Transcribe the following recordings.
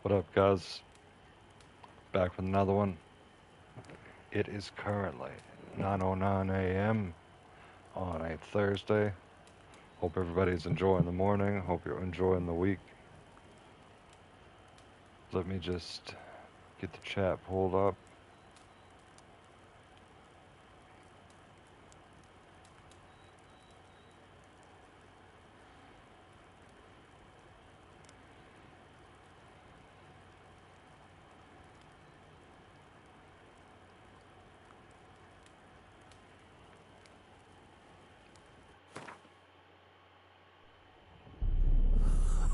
What up, guys? Back with another one. It is currently 9:09 a.m. on a Thursday. Hope everybody's enjoying the morning. Hope you're enjoying the week. Let me just get the chat pulled up.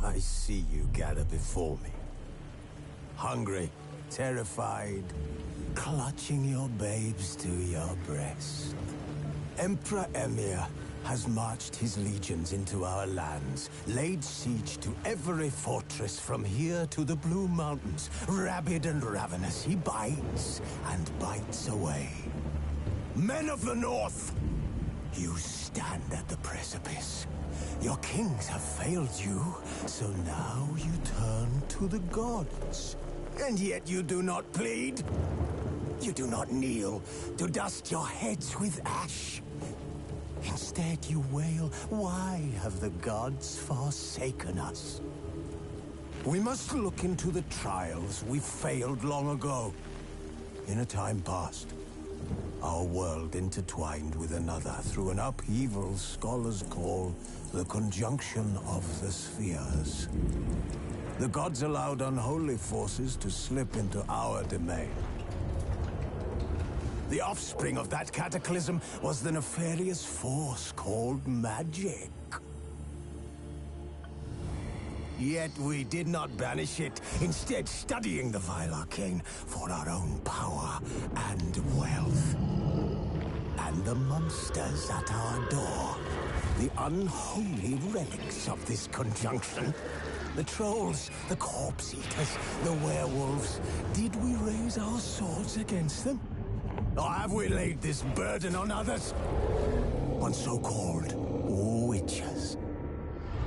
I see you gather before me. Hungry, terrified, clutching your babes to your breast. Emperor Emir has marched his legions into our lands, laid siege to every fortress from here to the Blue Mountains. Rabid and ravenous, he bites and bites away. Men of the North, you stand at the precipice. Your kings have failed you, so now you turn to the gods. And yet you do not plead. You do not kneel to dust your heads with ash. Instead you wail, why have the gods forsaken us? We must look into the trials we failed long ago. In a time past, our world intertwined with another through an upheaval scholars call the conjunction of the spheres. The gods allowed unholy forces to slip into our domain. The offspring of that cataclysm was the nefarious force called magic. Yet we did not banish it, instead studying the vile arcane for our own power and wealth. And the monsters at our door, the unholy relics of this conjunction. The trolls, the corpse eaters, the werewolves. Did we raise our swords against them? Or have we laid this burden on others? On so-called witches.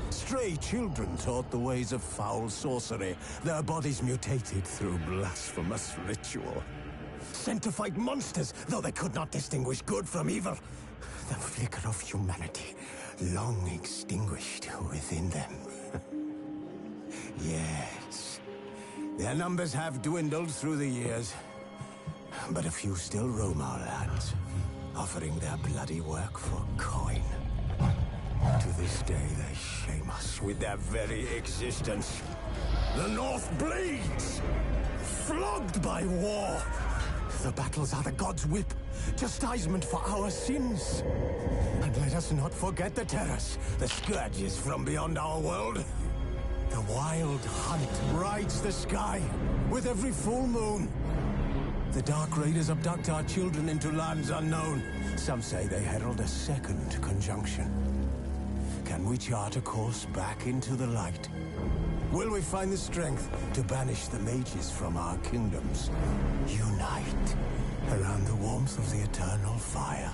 Stray children taught the ways of foul sorcery, their bodies mutated through blasphemous ritual. Sent to fight monsters, though they could not distinguish good from evil. The flicker of humanity, long extinguished within them. Yes, their numbers have dwindled through the years, but a few still roam our lands, offering their bloody work for coin. To this day, they shame us with their very existence. The North bleeds, flogged by war. The battles are the gods' whip, chastisement for our sins. And let us not forget the terrors, the scourges from beyond our world. The wild hunt rides the sky with every full moon. The Dark Raiders abduct our children into lands unknown. Some say they herald a second conjunction. Can we chart a course back into the light? Will we find the strength to banish the mages from our kingdoms? Unite around the warmth of the eternal fire.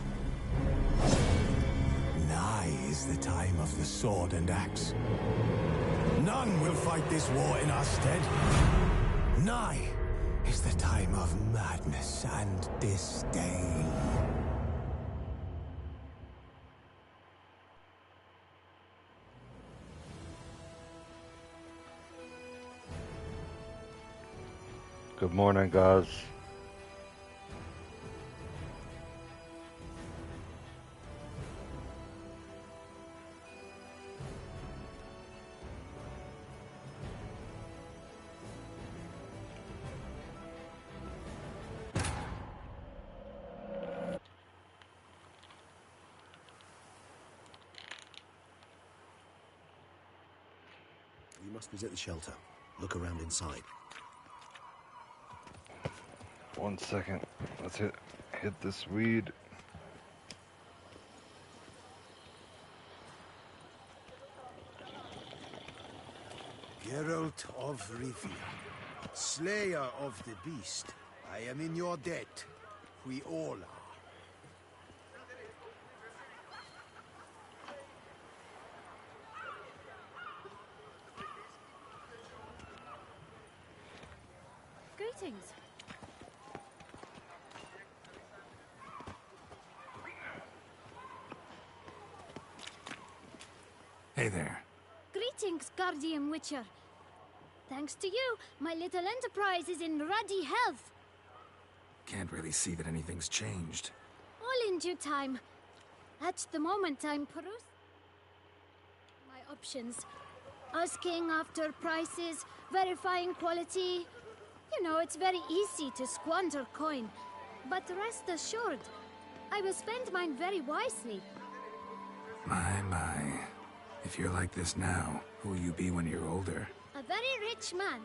Nigh is the time of the sword and axe. None will fight this war in our stead. Nigh is the time of madness and disdain. Good morning, guys. You must visit the shelter. Look around inside. 1 second. Let's hit this weed. Geralt of Rivia, Slayer of the Beast, I am in your debt. We all are. Greetings. Hey there. Greetings, Guardian Witcher. Thanks to you, my little enterprise is in ruddy health. Can't really see that anything's changed. All in due time. At the moment, I'm perusing my options. Asking after prices, verifying quality. You know, it's very easy to squander coin. But rest assured, I will spend mine very wisely. My. If you're like this now, who will you be when you're older? A very rich man.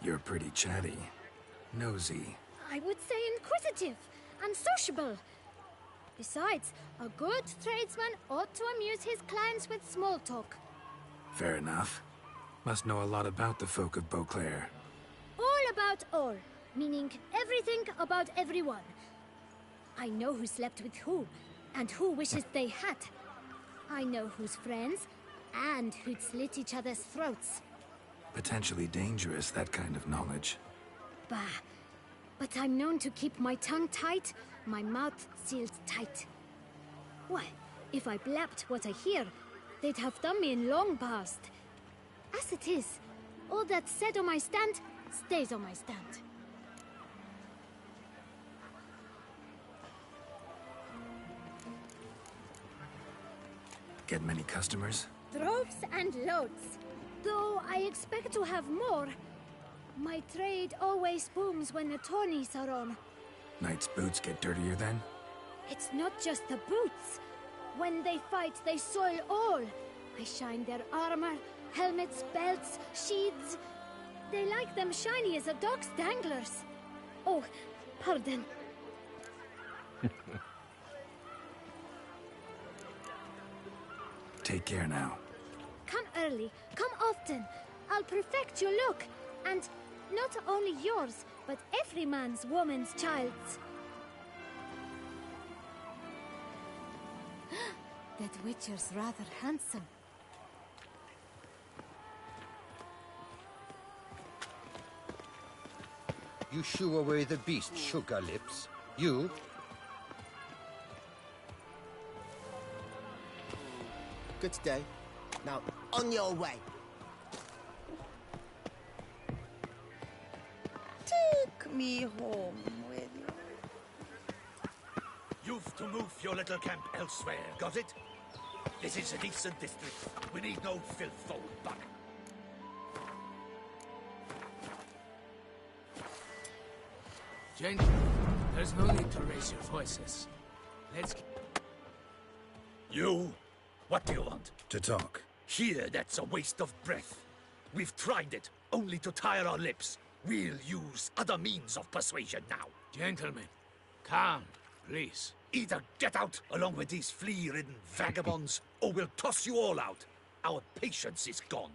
You're pretty chatty. Nosy. I would say inquisitive and sociable. Besides, a good tradesman ought to amuse his clients with small talk. Fair enough. Must know a lot about the folk of Beauclair. All about all, meaning everything about everyone. I know who slept with who, and who wishes they had. I know who's friends, and who'd slit each other's throats. Potentially dangerous, that kind of knowledge. Bah. But I'm known to keep my tongue tight, my mouth sealed tight. Why, if I blabbed what I hear, they'd have done me in long past. As it is, all that's said on my stand stays on my stand. Get many customers? Droves and loads. Though I expect to have more. My trade always booms when the tourneys are on. Knights' boots get dirtier then? It's not just the boots. When they fight, they soil all. I shine their armor, helmets, belts, sheaths. They like them shiny as a dog's danglers. Oh, pardon. Take care now. Come early, come often. I'll perfect your look. And not only yours, but every man's woman's child's. That Witcher's rather handsome. You shoo away the beast, sugar lips. You? Good day. Now, on your way. Take me home with you. You've to move your little camp elsewhere, got it? This is a decent district. We need no filth folk back. Gentlemen, there's no need to raise your voices. Let's... You? What do you want? To talk. Here, that's a waste of breath. We've tried it, only to tire our lips. We'll use other means of persuasion now. Gentlemen, calm, please. Either get out along with these flea-ridden vagabonds, or we'll toss you all out. Our patience is gone.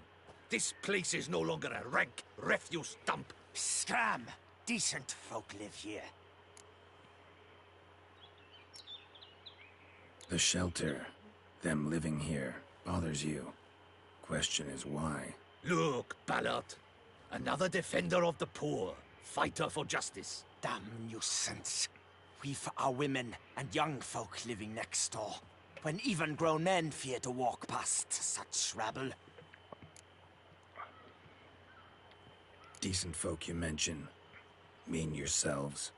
This place is no longer a rank refuse dump. Scram! Decent folk live here. The shelter, them living here, bothers you. Question is why? Look, Ballard. Another defender of the poor. Fighter for justice. Damn nuisance. We've our women and young folk living next door, when even grown men fear to walk past such rabble. Decent folk you mention. Mean yourselves?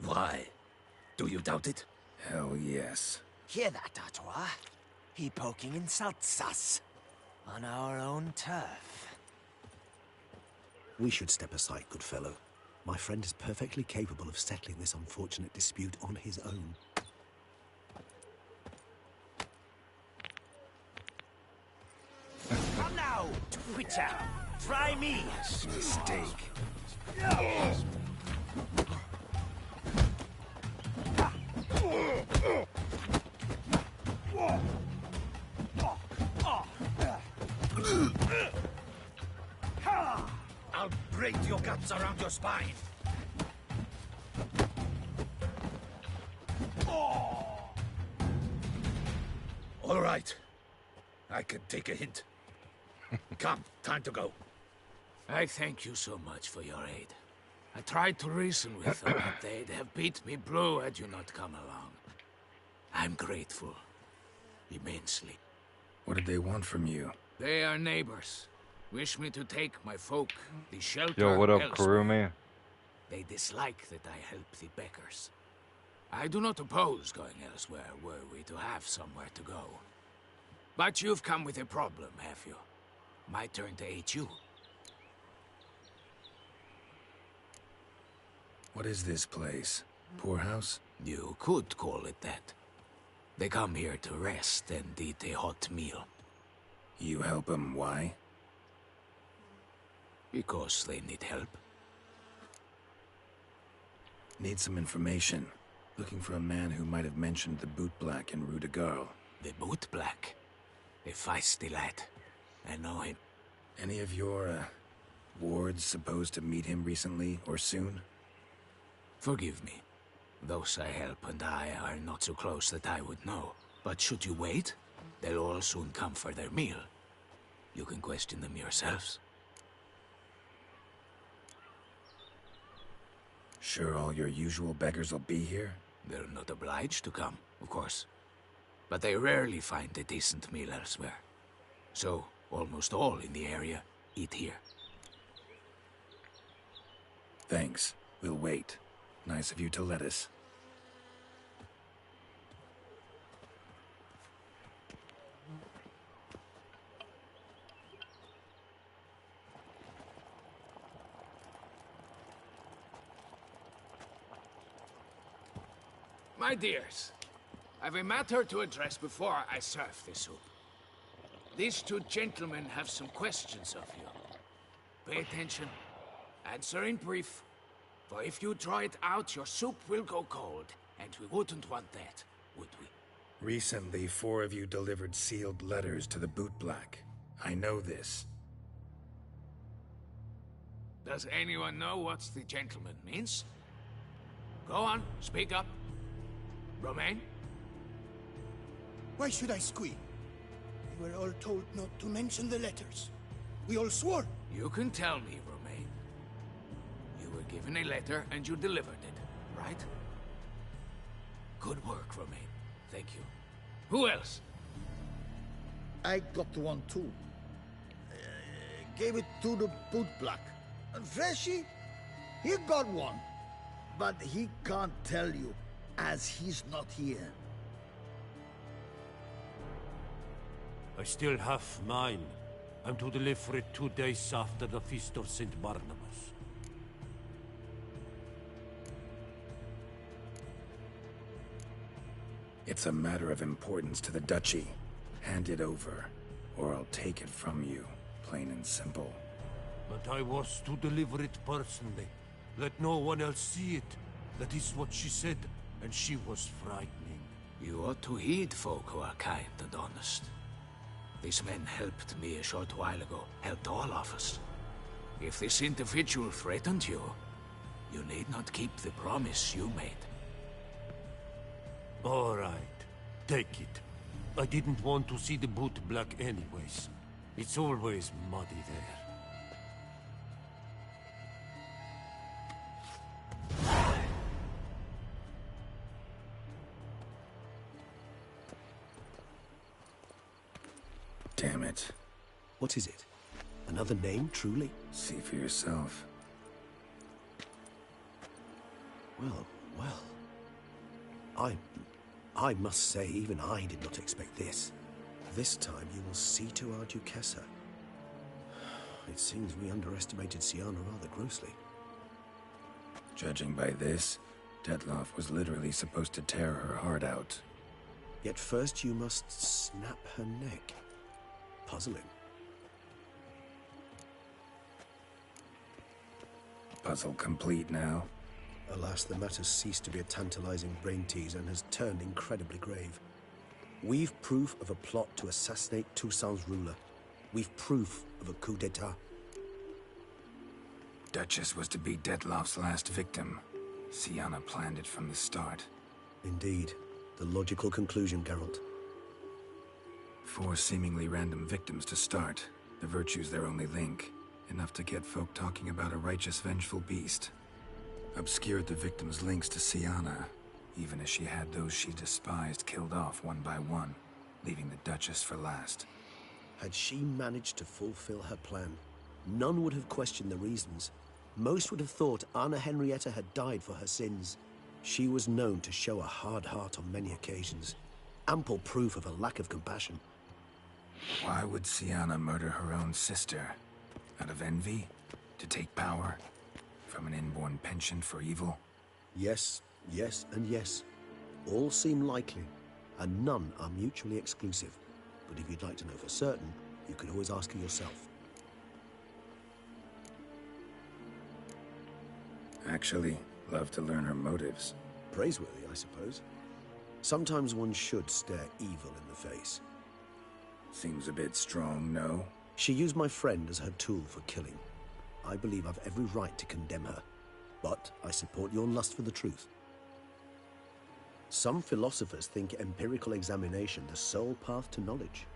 Why? Do you doubt it? Hell yes. Hear that, Artois? He poking insults us. On our own turf. We should step aside, good fellow. My friend is perfectly capable of settling this unfortunate dispute on his own. Come now, Twitcher! Try me! Mistake. I'll break your guts around your spine. All right. I can take a hint. Come, time to go. I thank you so much for your aid. I tried to reason with them, but they'd have beat me blue had you not come along. I'm grateful. Immensely. What did they want from you? They are neighbors. Wish me to take my folk, the shelter Yo, what up, elsewhere. Kurumi? They dislike that I help the beggars. I do not oppose going elsewhere, were we to have somewhere to go. But you've come with a problem, have you? My turn to aid you. What is this place? Poorhouse? You could call it that. They come here to rest and eat a hot meal. You help them, why? Because they need help. Need some information. Looking for a man who might have mentioned the Boot Black in Rue de Garl. The Boot Black? A feisty lad. I know him. Any of your, wards supposed to meet him recently or soon? Forgive me. Those I help and I are not so close that I would know. But should you wait, they'll all soon come for their meal. You can question them yourselves. Sure all your usual beggars will be here? They're not obliged to come, of course. But they rarely find a decent meal elsewhere. So, almost all in the area eat here. Thanks. We'll wait. Nice of you to let us. My dears, I've a matter to address before I serve the soup. These two gentlemen have some questions of you. Pay attention. Answer in brief. For if you draw it out, your soup will go cold. And we wouldn't want that, would we? Recently, 4 of you delivered sealed letters to the Boot Black. I know this. Does anyone know what the gentleman means? Go on, speak up. Romain? Why should I squeal? We were all told not to mention the letters. We all swore. You can tell me, Romain. You were given a letter and you delivered it, right? Good work, Romain. Thank you. Who else? I got one too. Gave it to the Boot Black. And Freshy, he got one. But he can't tell you, as he's not here. I still have mine. I'm to deliver it 2 days after the Feast of St. Barnabas. It's a matter of importance to the Duchy. Hand it over, or I'll take it from you, plain and simple. But I was to deliver it personally. Let no one else see it. That is what she said, and she was frightening. You ought to heed folk who are kind and honest. These men helped me a short while ago, helped all of us. If this individual threatened you, you need not keep the promise you made. All right, take it. I didn't want to see the Boot Black anyways. It's always muddy there. Damn it. What is it? Another name, truly? See for yourself. Well, well. I must say, even I did not expect this. This time you will see to our Duquesa. It seems we underestimated Syanna rather grossly. Judging by this, Detloff was literally supposed to tear her heart out. Yet first you must snap her neck. Puzzling. Puzzle complete now. Alas, the matter's ceased to be a tantalizing brain tease and has turned incredibly grave. We've proof of a plot to assassinate Toussaint's ruler. We've proof of a coup d'etat. Duchess was to be Detloff's last victim. Syanna planned it from the start. Indeed. The logical conclusion, Geralt. 4 seemingly random victims to start. The virtue's their only link, enough to get folk talking about a righteous, vengeful beast. Obscured the victim's links to Siana, even as she had those she despised killed off one by one, leaving the Duchess for last. Had she managed to fulfill her plan, none would have questioned the reasons. Most would have thought Anna Henrietta had died for her sins. She was known to show a hard heart on many occasions, ample proof of a lack of compassion. Why would Siana murder her own sister? Out of envy? To take power? From an inborn penchant for evil? Yes, yes, and yes. All seem likely, and none are mutually exclusive. But if you'd like to know for certain, you could always ask her yourself. Actually, love to learn her motives. Praiseworthy, I suppose. Sometimes one should stare evil in the face. Seems a bit strong, no? She used my friend as her tool for killing. I believe I've every right to condemn her, but I support your lust for the truth. Some philosophers think empirical examination the sole path to knowledge.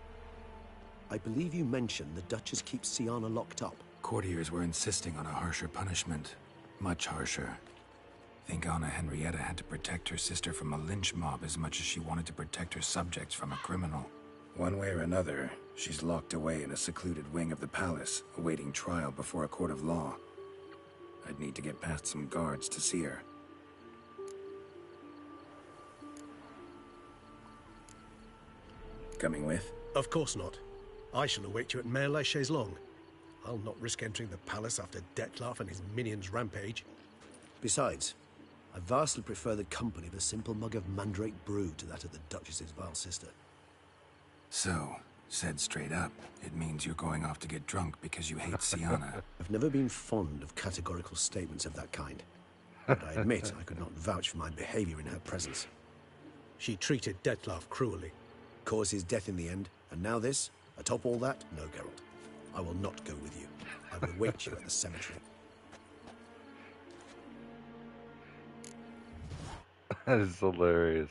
I believe you mentioned the Duchess keeps Siana locked up. Courtiers were insisting on a harsher punishment. Much harsher. Think Anna Henrietta had to protect her sister from a lynch mob as much as she wanted to protect her subjects from a criminal. One way or another, she's locked away in a secluded wing of the palace, awaiting trial before a court of law. I'd need to get past some guards to see her. Coming with? Of course not. I shall await you at Mare la Chaise-Longue. I'll not risk entering the palace after Dettlaff and his minions rampage. Besides, I vastly prefer the company of a simple mug of mandrake brew to that of the Duchess's vile sister. So, said straight up, it means you're going off to get drunk because you hate Siana. I've never been fond of categorical statements of that kind. But I admit I could not vouch for my behavior in her presence. She treated Dettlaff cruelly, caused his death in the end, and now this? Atop all that, no, Geralt. I will not go with you. I will await you at the cemetery. That is hilarious.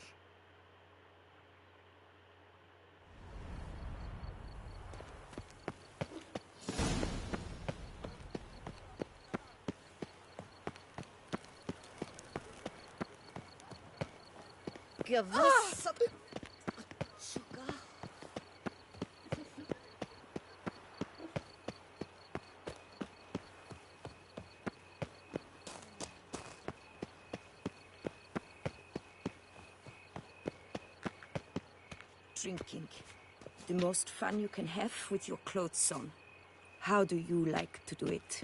Give us some sugar. Drinking. The most fun you can have with your clothes on. How do you like to do it?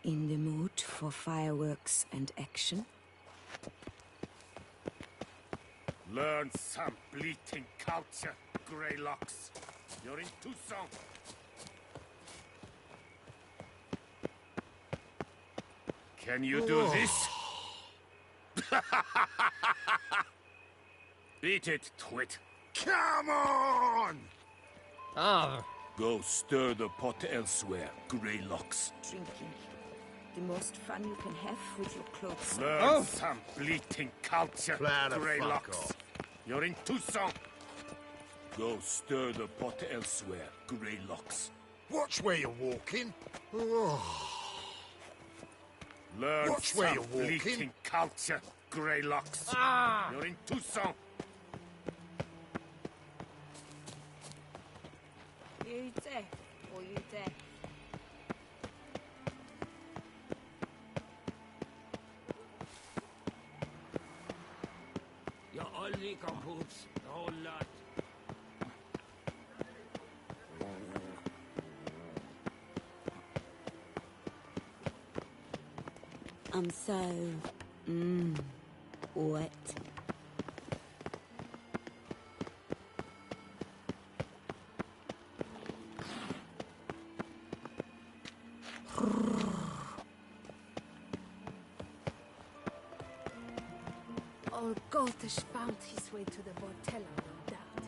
In the mood for fireworks and action? Learn some bleating culture, Greylocks. You're in Toussaint. Can you do this? Beat it, Twit. Come on! Ah. Go stir the pot elsewhere, Greylocks. Drinking. The most fun you can have with your clothes. Learn some bleating culture, Greylocks. You're in Toussaint. Go stir the pot elsewhere, Greylocks. Watch where you're walking. Learn Watch where some you're walking. bleating culture, Greylocks. You're in Toussaint. Ute, or Ute. You're all legal boots, the whole lot. I'm so... wet. Old Goltish found his way to the Bordello, no doubt.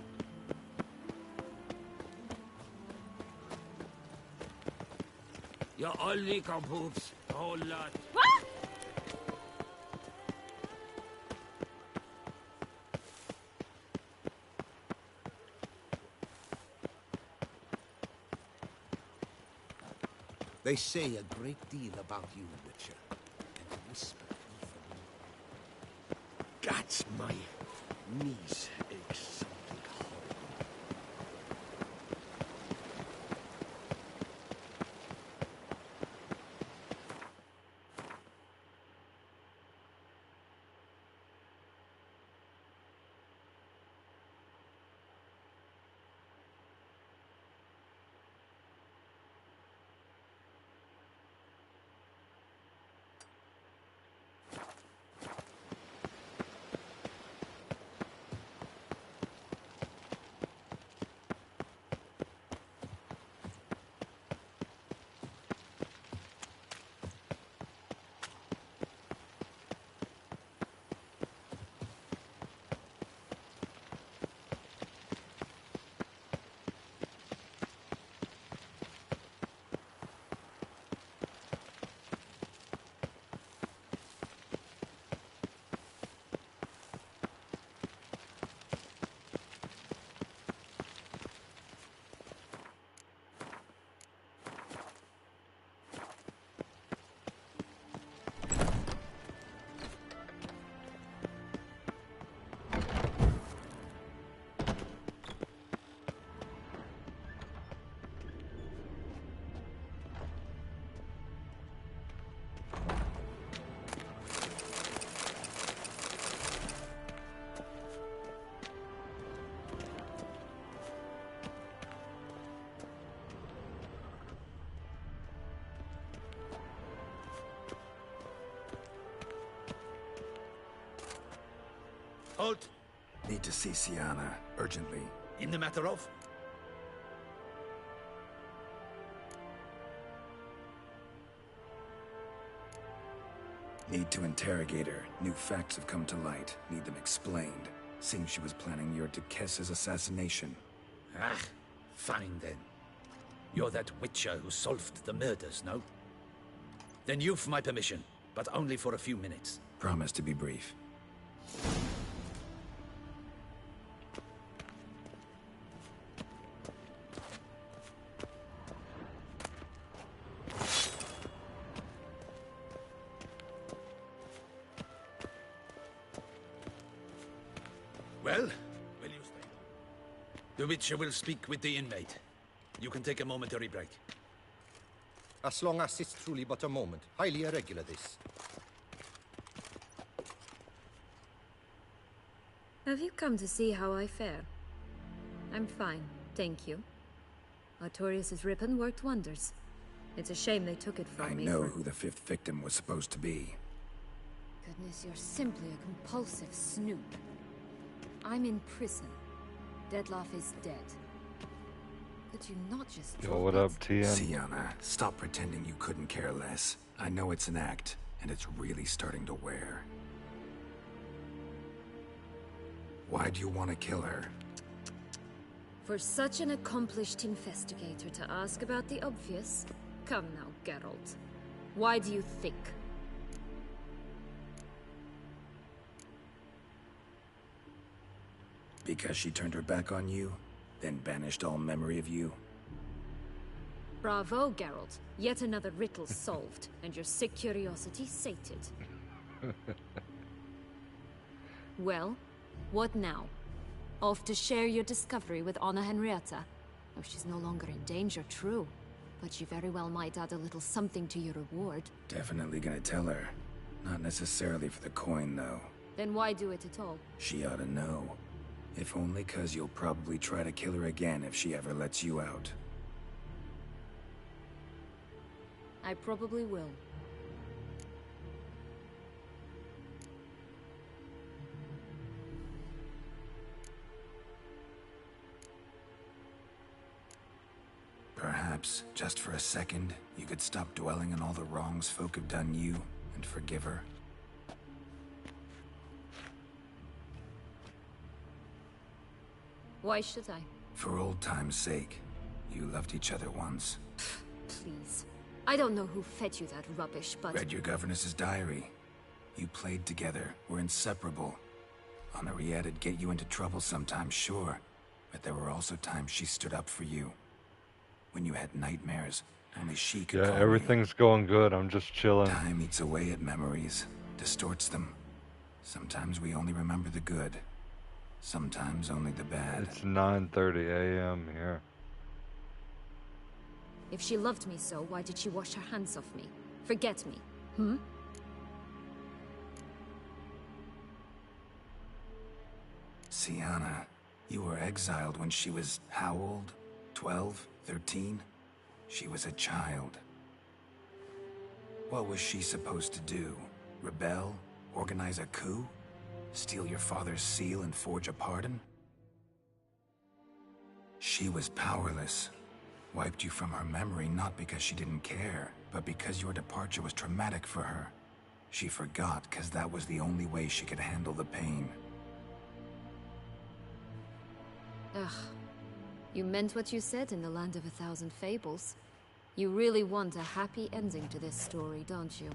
You're all legal boobs, the whole lot. What? They say a great deal about you, Witcher. And whisper even. Gods, my knees ache something horrible. Halt! Need to see Sienna, urgently. In the matter of? Need to interrogate her. New facts have come to light. Need them explained. Seems she was planning your Duquesse's assassination. Ah, fine then. You're that Witcher who solved the murders, no? Then you've my permission, but only for a few minutes. Promise to be brief. Well, will you stay? The Witcher will speak with the inmate. You can take a momentary break. As long as it's truly but a moment. Highly irregular, this. Have you come to see how I fare? I'm fine, thank you. Artorius' ribbon worked wonders. It's a shame they took it from me. I know who the fifth victim was supposed to be. Goodness, you're simply a compulsive snoop. I'm in prison. Dettlaff is dead. Could you not just Yo, what up, TN? Sienna, stop pretending you couldn't care less. I know it's an act, and it's really starting to wear. Why do you want to kill her? For such an accomplished investigator to ask about the obvious? Come now, Geralt. Why do you think? Because she turned her back on you, then banished all memory of you? Bravo, Geralt. Yet another riddle solved, and your sick curiosity sated. Well, what now? Off to share your discovery with Anna Henrietta? Oh, she's no longer in danger, true. But she very well might add a little something to your reward. Definitely gonna tell her. Not necessarily for the coin, though. Then why do it at all? She ought to know. If only 'cause you'll probably try to kill her again if she ever lets you out. I probably will. Perhaps, just for a second, you could stop dwelling on all the wrongs folk have done you, and forgive her. Why should I? For old time's sake. You loved each other once. Please. I don't know who fed you that rubbish, but... Read your governess's diary. You played together, were inseparable. Henriette'd get you into trouble sometimes, sure. But there were also times she stood up for you. When you had nightmares, Only she could Yeah, call me. everything's going good. I'm just chilling. Time eats away at memories, distorts them. Sometimes we only remember the good. Sometimes only the bad. It's 9:30 a.m. here. If she loved me so, why did she wash her hands off me? Forget me, hmm? Syanna, you were exiled when she was how old? 12? 13? She was a child. What was she supposed to do? Rebel? Organize a coup? Steal your father's seal and forge a pardon? She was powerless. Wiped you from her memory not because she didn't care, but because your departure was traumatic for her. She forgot because that was the only way she could handle the pain. Ugh. You meant what you said in the Land of a Thousand Fables. You really want a happy ending to this story, don't you?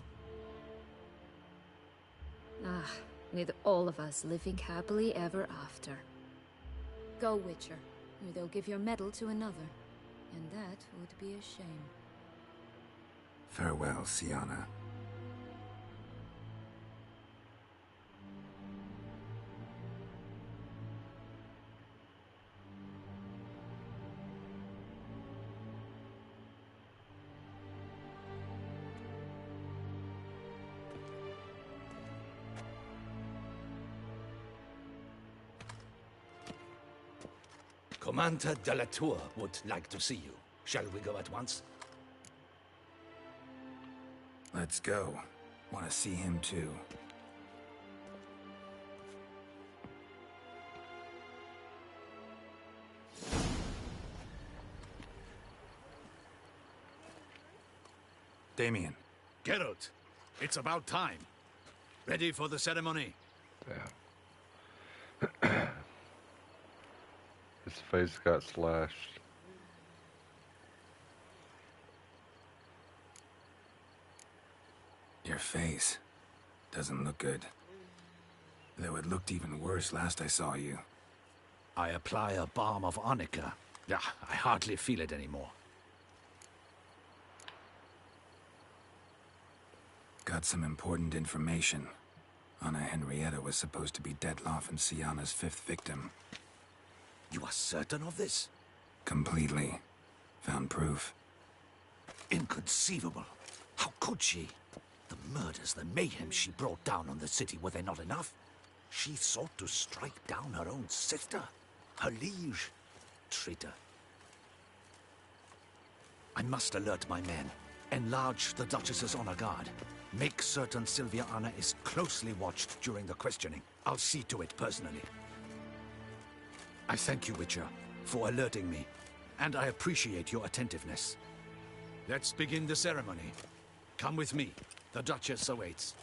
Ah, with all of us living happily ever after. Go, Witcher, or they'll give your medal to another. And that would be a shame. Farewell, Syanna. Commander de la Tour would like to see you. Shall we go at once? Let's go. Want to see him too. Damien. Geralt, it's about time. Ready for the ceremony? Yeah. His face got slashed. Your face doesn't look good. Though it looked even worse last I saw you. I apply a balm of arnica. Yeah, I hardly feel it anymore. Got some important information. Anna Henrietta was supposed to be Detloff and Syanna's fifth victim. You are certain of this? Completely. Found proof. Inconceivable. How could she? The murders, the mayhem she brought down on the city, were they not enough? She sought to strike down her own sister, her liege. Traitor. I must alert my men. Enlarge the Duchess's honor guard. Make certain Sylvia Anna is closely watched during the questioning. I'll see to it personally. I thank you, Witcher, for alerting me, and I appreciate your attentiveness. Let's begin the ceremony. Come with me. The Duchess awaits.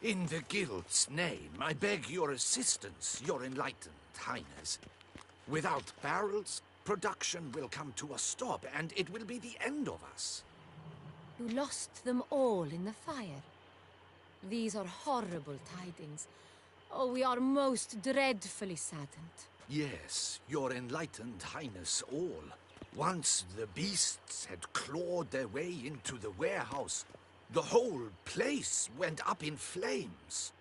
In the Guild's name, I beg your assistance, your enlightened highness. Without barrels, production will come to a stop, and it will be the end of us. You lost them all in the fire. These are horrible tidings. Oh, we are most dreadfully saddened. Yes, your enlightened highness all. Once the beasts had clawed their way into the warehouse, the whole place went up in flames.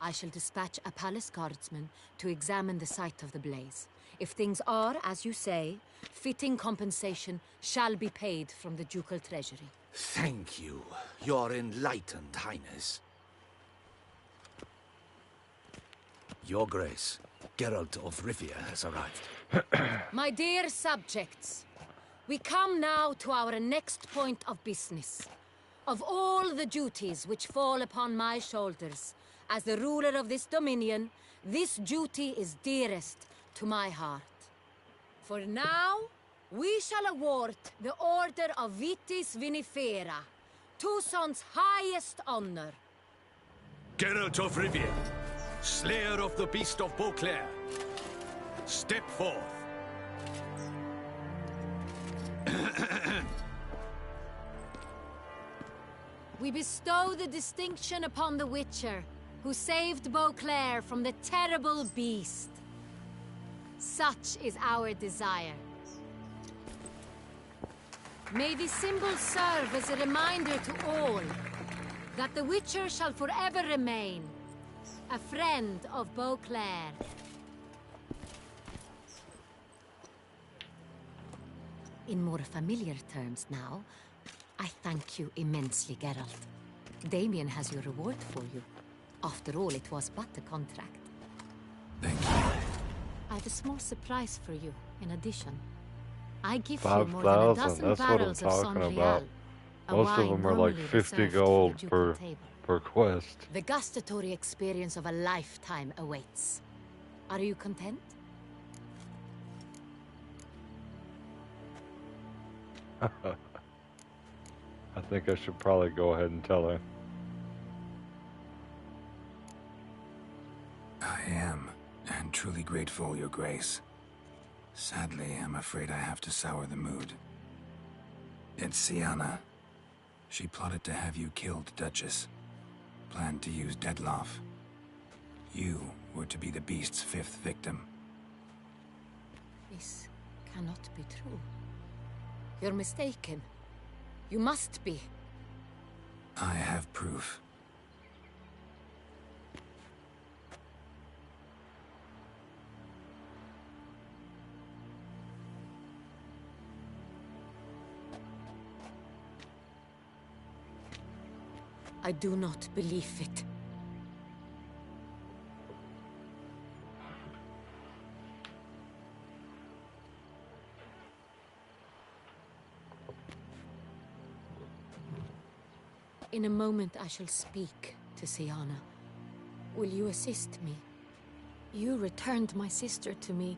I shall dispatch a palace guardsman to examine the site of the blaze. If things are, as you say, fitting compensation shall be paid from the ducal treasury. Thank you, your enlightened highness. Your Grace, Geralt of Rivia has arrived. My dear subjects, we come now to our next point of business. Of all the duties which fall upon my shoulders, as the ruler of this dominion, this duty is dearest to my heart. For now, we shall award the Order of Vitis Vinifera, Toussaint's highest honor. Geralt of Rivia, slayer of the beast of Beauclair, step forth. we bestow the distinction upon the Witcher, who saved Beauclair from the terrible beast. Such is our desire. May the symbol serve as a reminder to all that the Witcher shall forever remain a friend of Beauclair. In more familiar terms now, I thank you immensely, Geralt. Damien has your reward for you. After all, it was but a contract. Thank you. I have a small surprise for you, in addition. I give you 5,000, more than a dozen that's what I'm barrels of talking Sangreal, about. a Most of wine them are like normally 50 reserved gold to the per, ducal table. per quest. The gustatory experience of a lifetime awaits. Are you content? I think I should probably go ahead and tell her. I am, and truly grateful, Your Grace. Sadly, I'm afraid I have to sour the mood. It's Syanna. She plotted to have you killed, Duchess. Planned to use Dettlaff. You were to be the beast's fifth victim. This cannot be true. You're mistaken. You must be. I have proof. I do not believe it. In a moment I shall speak to Syanna. Will you assist me? You returned my sister to me,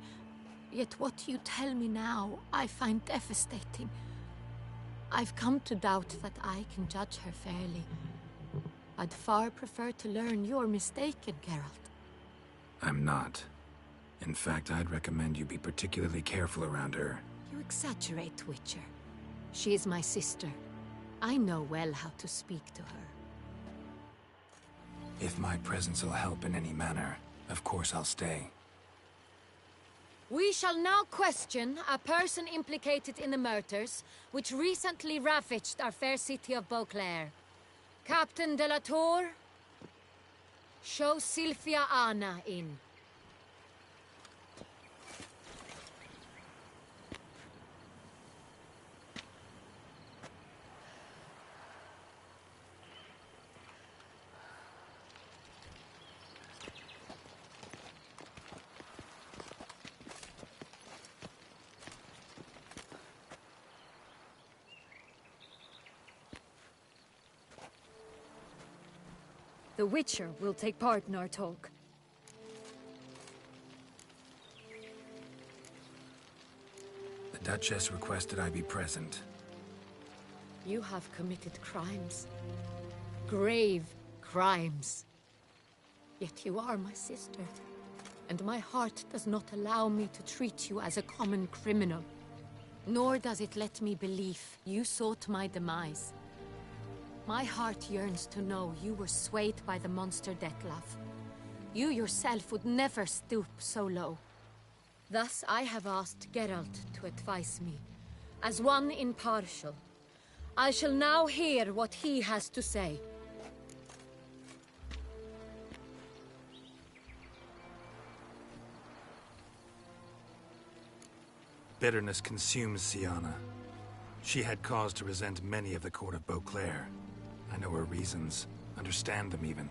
yet what you tell me now I find devastating. I've come to doubt that I can judge her fairly. I'd far prefer to learn you're mistaken, Geralt. I'm not. In fact, I'd recommend you be particularly careful around her. You exaggerate, Witcher. She is my sister. I know well how to speak to her. If my presence will help in any manner, of course I'll stay. We shall now question a person implicated in the murders which recently ravaged our fair city of Beauclair. Captain de la Tour, show Sylvia Anna in. The Witcher will take part in our talk. The Duchess requested I be present. You have committed crimes. Grave crimes. Yet you are my sister. And my heart does not allow me to treat you as a common criminal. Nor does it let me believe you sought my demise. My heart yearns to know you were swayed by the monster Dettlaff. You yourself would never stoop so low. Thus I have asked Geralt to advise me, as one impartial. I shall now hear what he has to say. Bitterness consumes Syanna. She had cause to resent many of the court of Beauclair. I know her reasons, understand them even.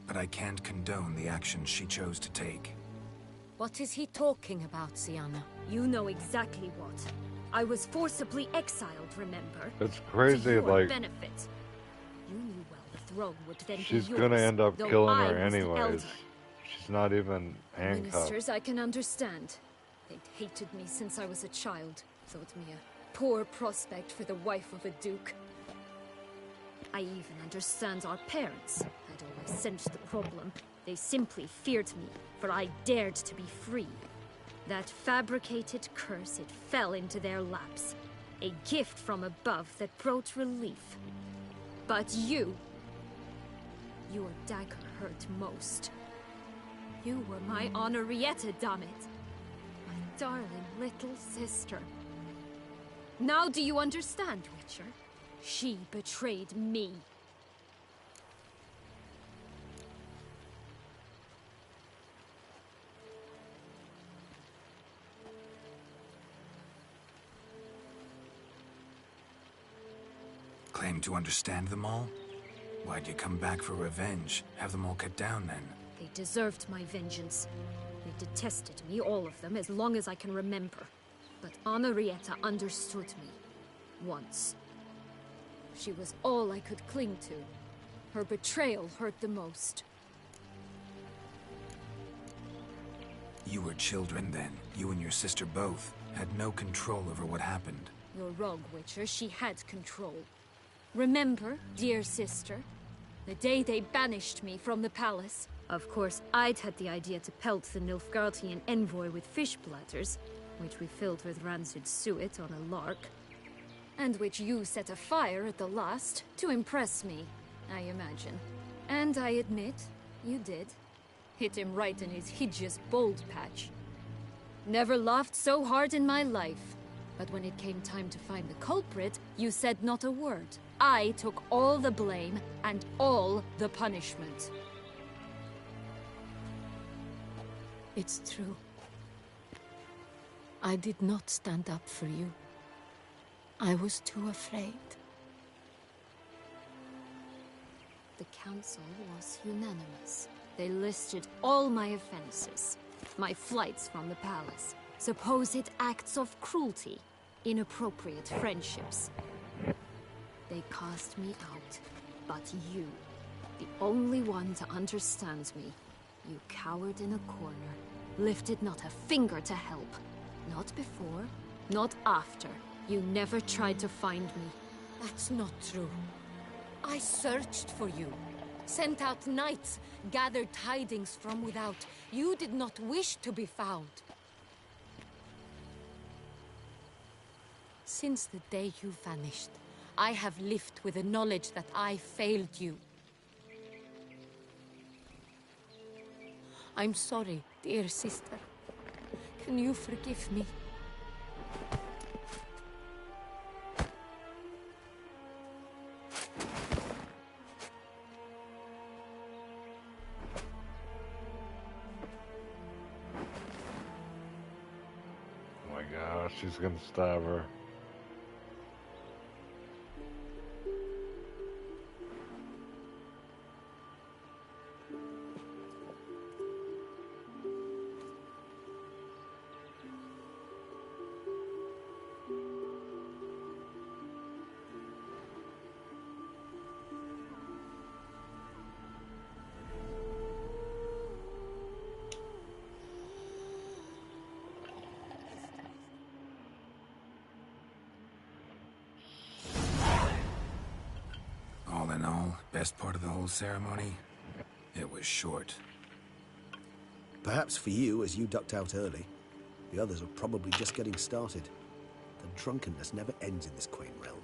But I can't condone the actions she chose to take. What is he talking about, Syanna? You know exactly what. I was forcibly exiled, remember? It's crazy, to your like... benefit. You knew well the throne would then She's be yours, gonna end up though killing I her was the anyways. elder. She's not even handcuffed. Ministers, I can understand. They'd hated me since I was a child. Thought me a poor prospect for the wife of a duke. I even understand our parents. I'd always sensed the problem. They simply feared me, for I dared to be free. That fabricated curse, it fell into their laps. A gift from above that brought relief. But you... your dagger hurt most. You were my Henrietta, damn it. My darling little sister. Now do you understand, Witcher? She betrayed me. Claim to understand them all? Why'd you come back for revenge? Have them all cut down, then? They deserved my vengeance. They detested me, all of them, as long as I can remember. But Henrietta understood me. Once. She was all I could cling to. Her betrayal hurt the most. You were children then. You and your sister both had no control over what happened. You're wrong, Witcher. She had control. Remember, dear sister, the day they banished me from the palace? Of course, I'd had the idea to pelt the Nilfgaardian envoy with fish platters, which we filled with rancid suet on a lark, and which you set afire at the last to impress me, I imagine. And I admit, you did. Hit him right in his hideous bald patch. Never laughed so hard in my life. But when it came time to find the culprit, you said not a word. I took all the blame and all the punishment. It's true. I did not stand up for you. I was too afraid. The council was unanimous. They listed all my offenses. My flights from the palace. Supposed acts of cruelty. Inappropriate friendships. They cast me out. But you, the only one to understand me, you cowered in a corner, lifted not a finger to help. Not before, not after. You never tried to find me. That's not true. I searched for you. Sent out knights, gathered tidings from without. You did not wish to be found. Since the day you vanished, I have lived with the knowledge that I failed you. I'm sorry, dear sister. Can you forgive me? Oh my gosh, she's gonna stab her. All in all, best part of the whole ceremony? It was short. Perhaps for you, as you ducked out early. The others are probably just getting started. The drunkenness never ends in this quaint realm.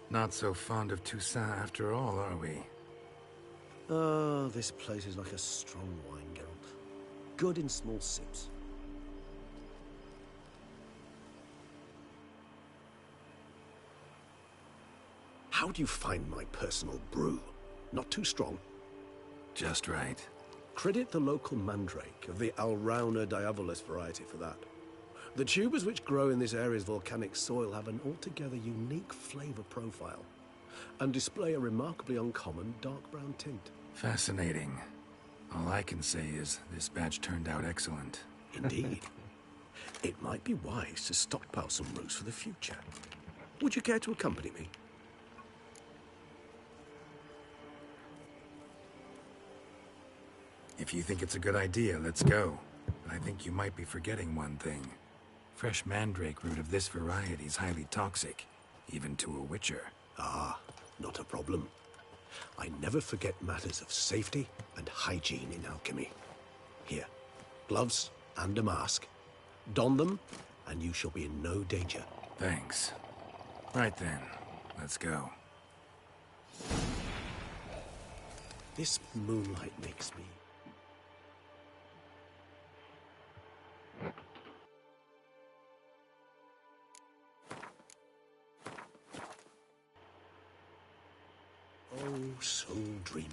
Not so fond of Toussaint after all, are we? Oh, this place is like a strong wine, Geralt. Good in small sips. How do you find my personal brew? Not too strong? Just right. Credit the local mandrake of the Alrauna diavolis variety for that. The tubers which grow in this area's volcanic soil have an altogether unique flavor profile and display a remarkably uncommon dark brown tint. Fascinating. All I can say is this batch turned out excellent. Indeed. It might be wise to stockpile some roots for the future. Would you care to accompany me? If you think it's a good idea, let's go. But I think you might be forgetting one thing. Fresh mandrake root of this variety is highly toxic, even to a witcher. Ah, not a problem. I never forget matters of safety and hygiene in alchemy. Here, gloves and a mask. Don them, and you shall be in no danger. Thanks. Right then, let's go. This moonlight makes me... oh, so dreamy.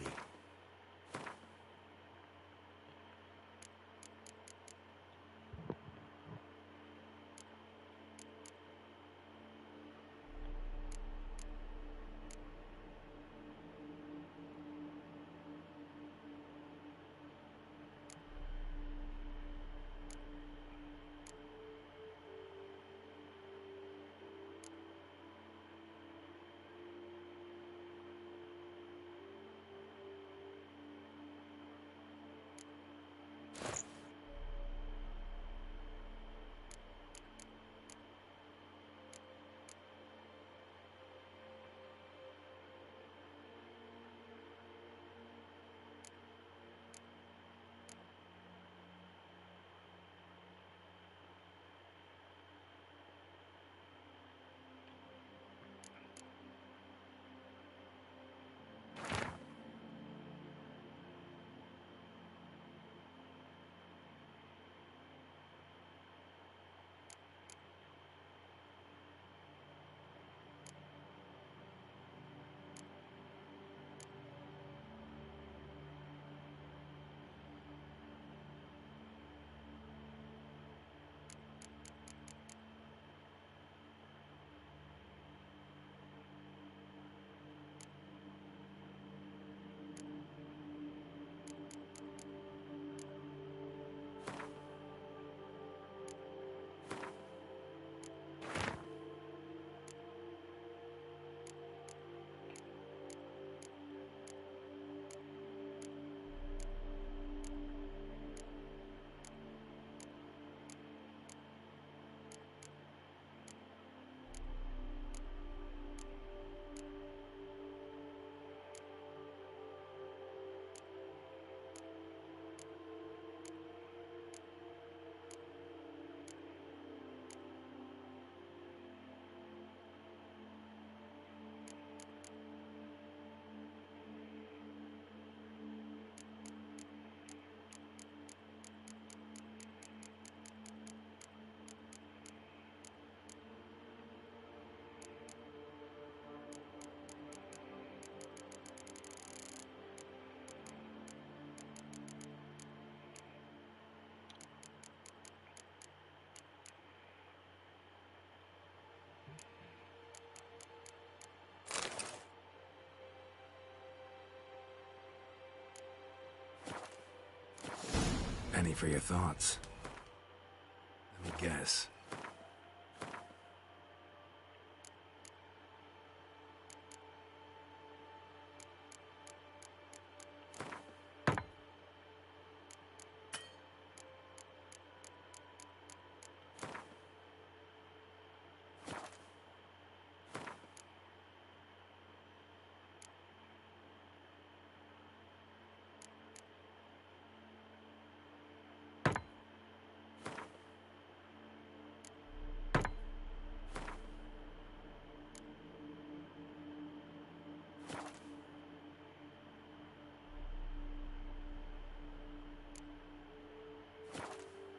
Penny for your thoughts. Let me guess.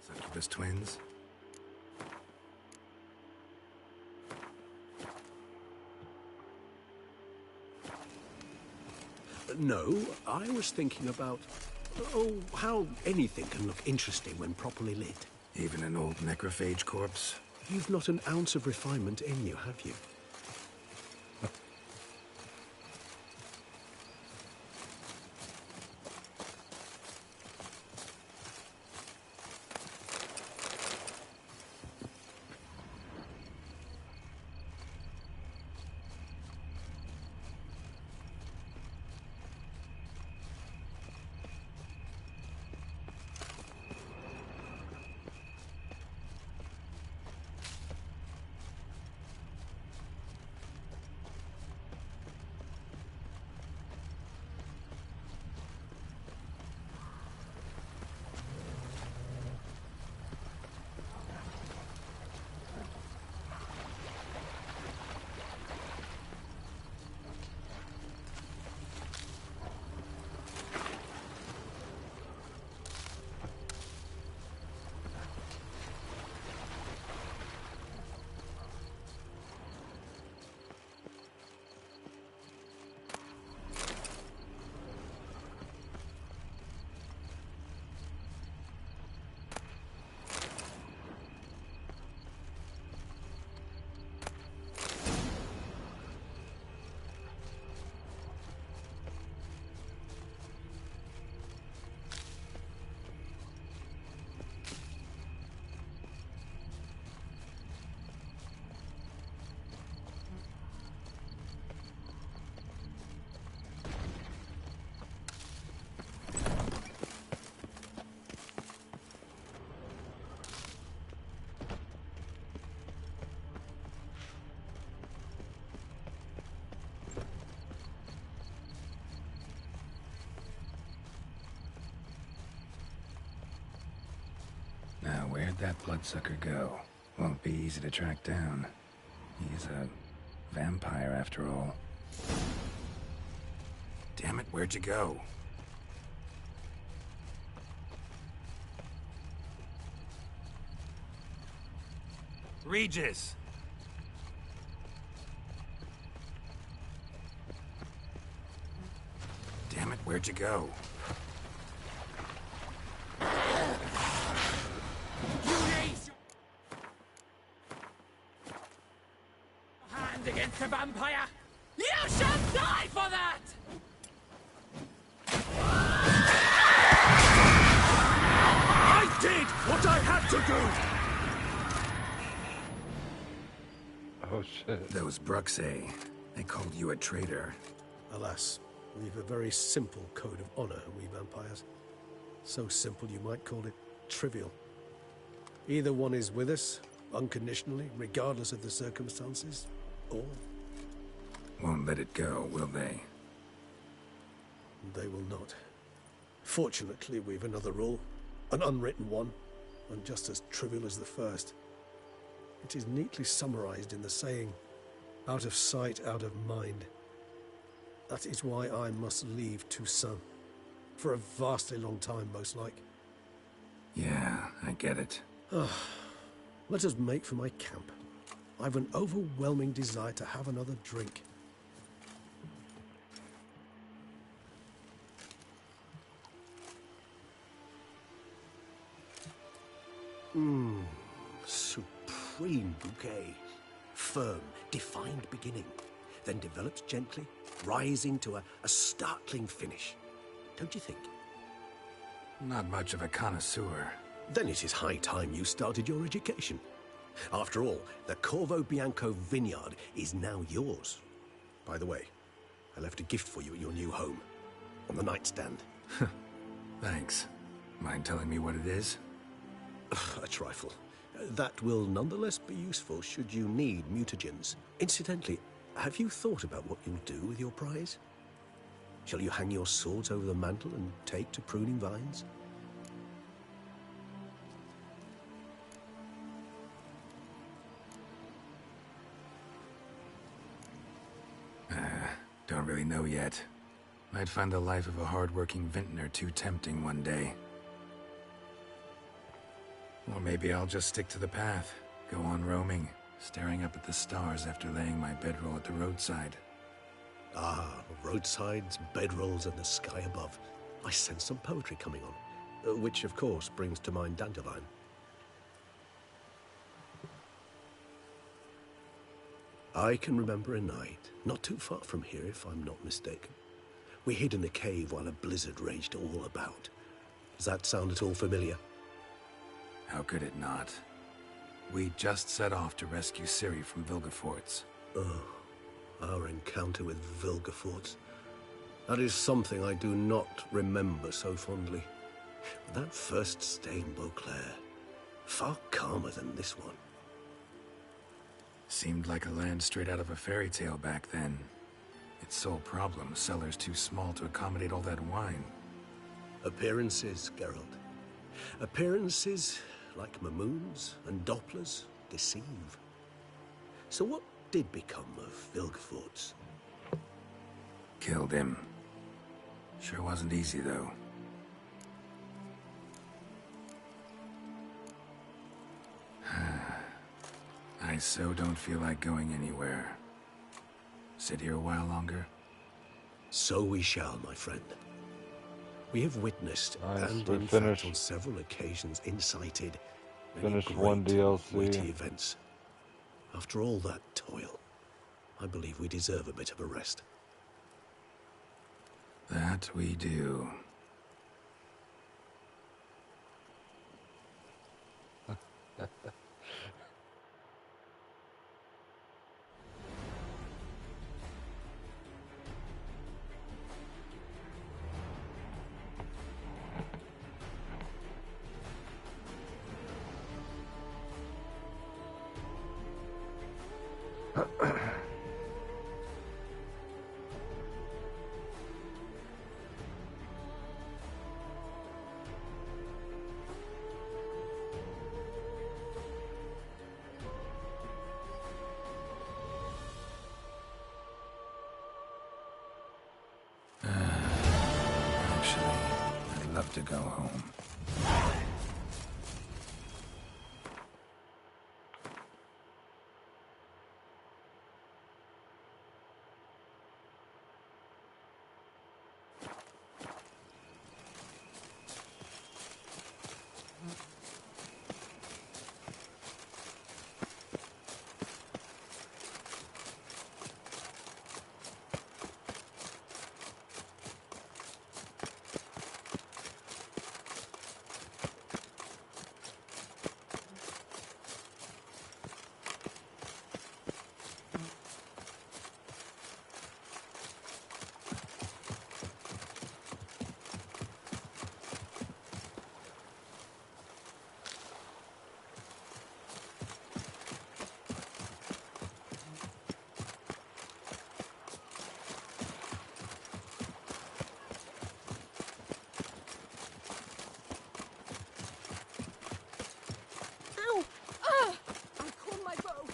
Succubus twins? No, I was thinking about... oh, how anything can look interesting when properly lit. Even an old necrophage corpse? You've not an ounce of refinement in you, have you? Where'd that bloodsucker go? Won't be easy to track down. He's a vampire after all. Damn it, where'd you go? Regis! Damn it, where'd you go? Hand against a vampire! You shall die for that! I did what I had to do! Oh shit. Those Bruxae, they called you a traitor. Alas, we've a very simple code of honor, we vampires. So simple you might call it trivial. Either one is with us, unconditionally, regardless of the circumstances, or... Won't let it go, will they? They will not. Fortunately, we've another rule, an unwritten one, and just as trivial as the first. It is neatly summarized in the saying, out of sight, out of mind. That is why I must leave Toussaint. For a vastly long time, most like. Yeah, I get it. Let us make for my camp. I've an overwhelming desire to have another drink. Supreme bouquet. Firm, defined beginning. Then develops gently, rising to a startling finish. Don't you think? Not much of a connoisseur. Then it is high time you started your education. After all, the Corvo Bianco vineyard is now yours. By the way, I left a gift for you at your new home. On the nightstand. Thanks. Mind telling me what it is? A trifle. That will nonetheless be useful should you need mutagens. Incidentally, have you thought about what you'll do with your prize? Shall you hang your swords over the mantle and take to pruning vines? Don't really know yet. Might find the life of a hard-working vintner too tempting one day. Or maybe I'll just stick to the path, go on roaming, staring up at the stars after laying my bedroll at the roadside. Ah, roadsides, bedrolls, and the sky above. I sense some poetry coming on, which of course brings to mind Dandelion. I can remember a night, not too far from here if I'm not mistaken. We hid in a cave while a blizzard raged all about. Does that sound at all familiar? How could it not? We just set off to rescue Ciri from Vilgefortz. Oh, our encounter with Vilgefortz. That is something I do not remember so fondly. That first stay in Beauclair, far calmer than this one. Seemed like a land straight out of a fairy tale back then. Its sole problem, cellars too small to accommodate all that wine. Appearances, Geralt. Appearances, like Mamoons and Dopplers, deceive. So what did become of Vilgefortz? Killed him. Sure wasn't easy, though. I so don't feel like going anywhere. Sit here a while longer? So we shall, my friend. We have witnessed, Nice, and we in finished. fact on several occasions incited, many Finished great, one DLC. weighty events. After all that toil, I believe we deserve a bit of a rest. That we do. home. Ow! Ah! I caught my bow.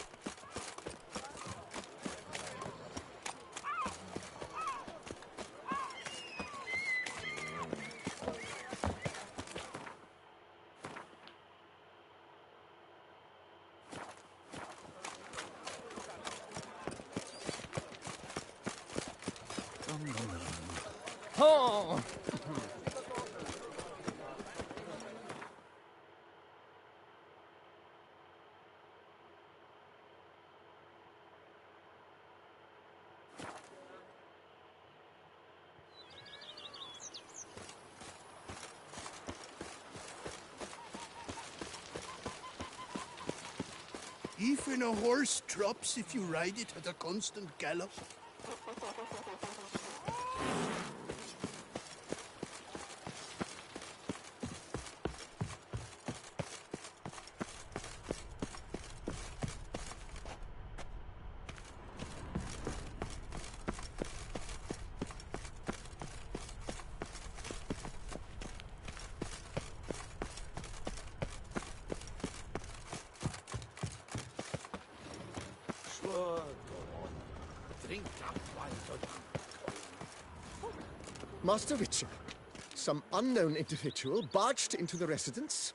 Oh! Even a horse drops if you ride it at a constant gallop. Sure, go on. Drink up while you're young. Master Witcher, some unknown individual barged into the residence.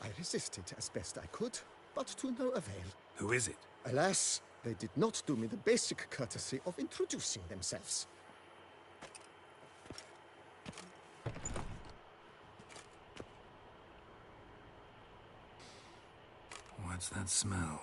I resisted as best I could, but to no avail. Who is it? Alas, they did not do me the basic courtesy of introducing themselves. What's that smell?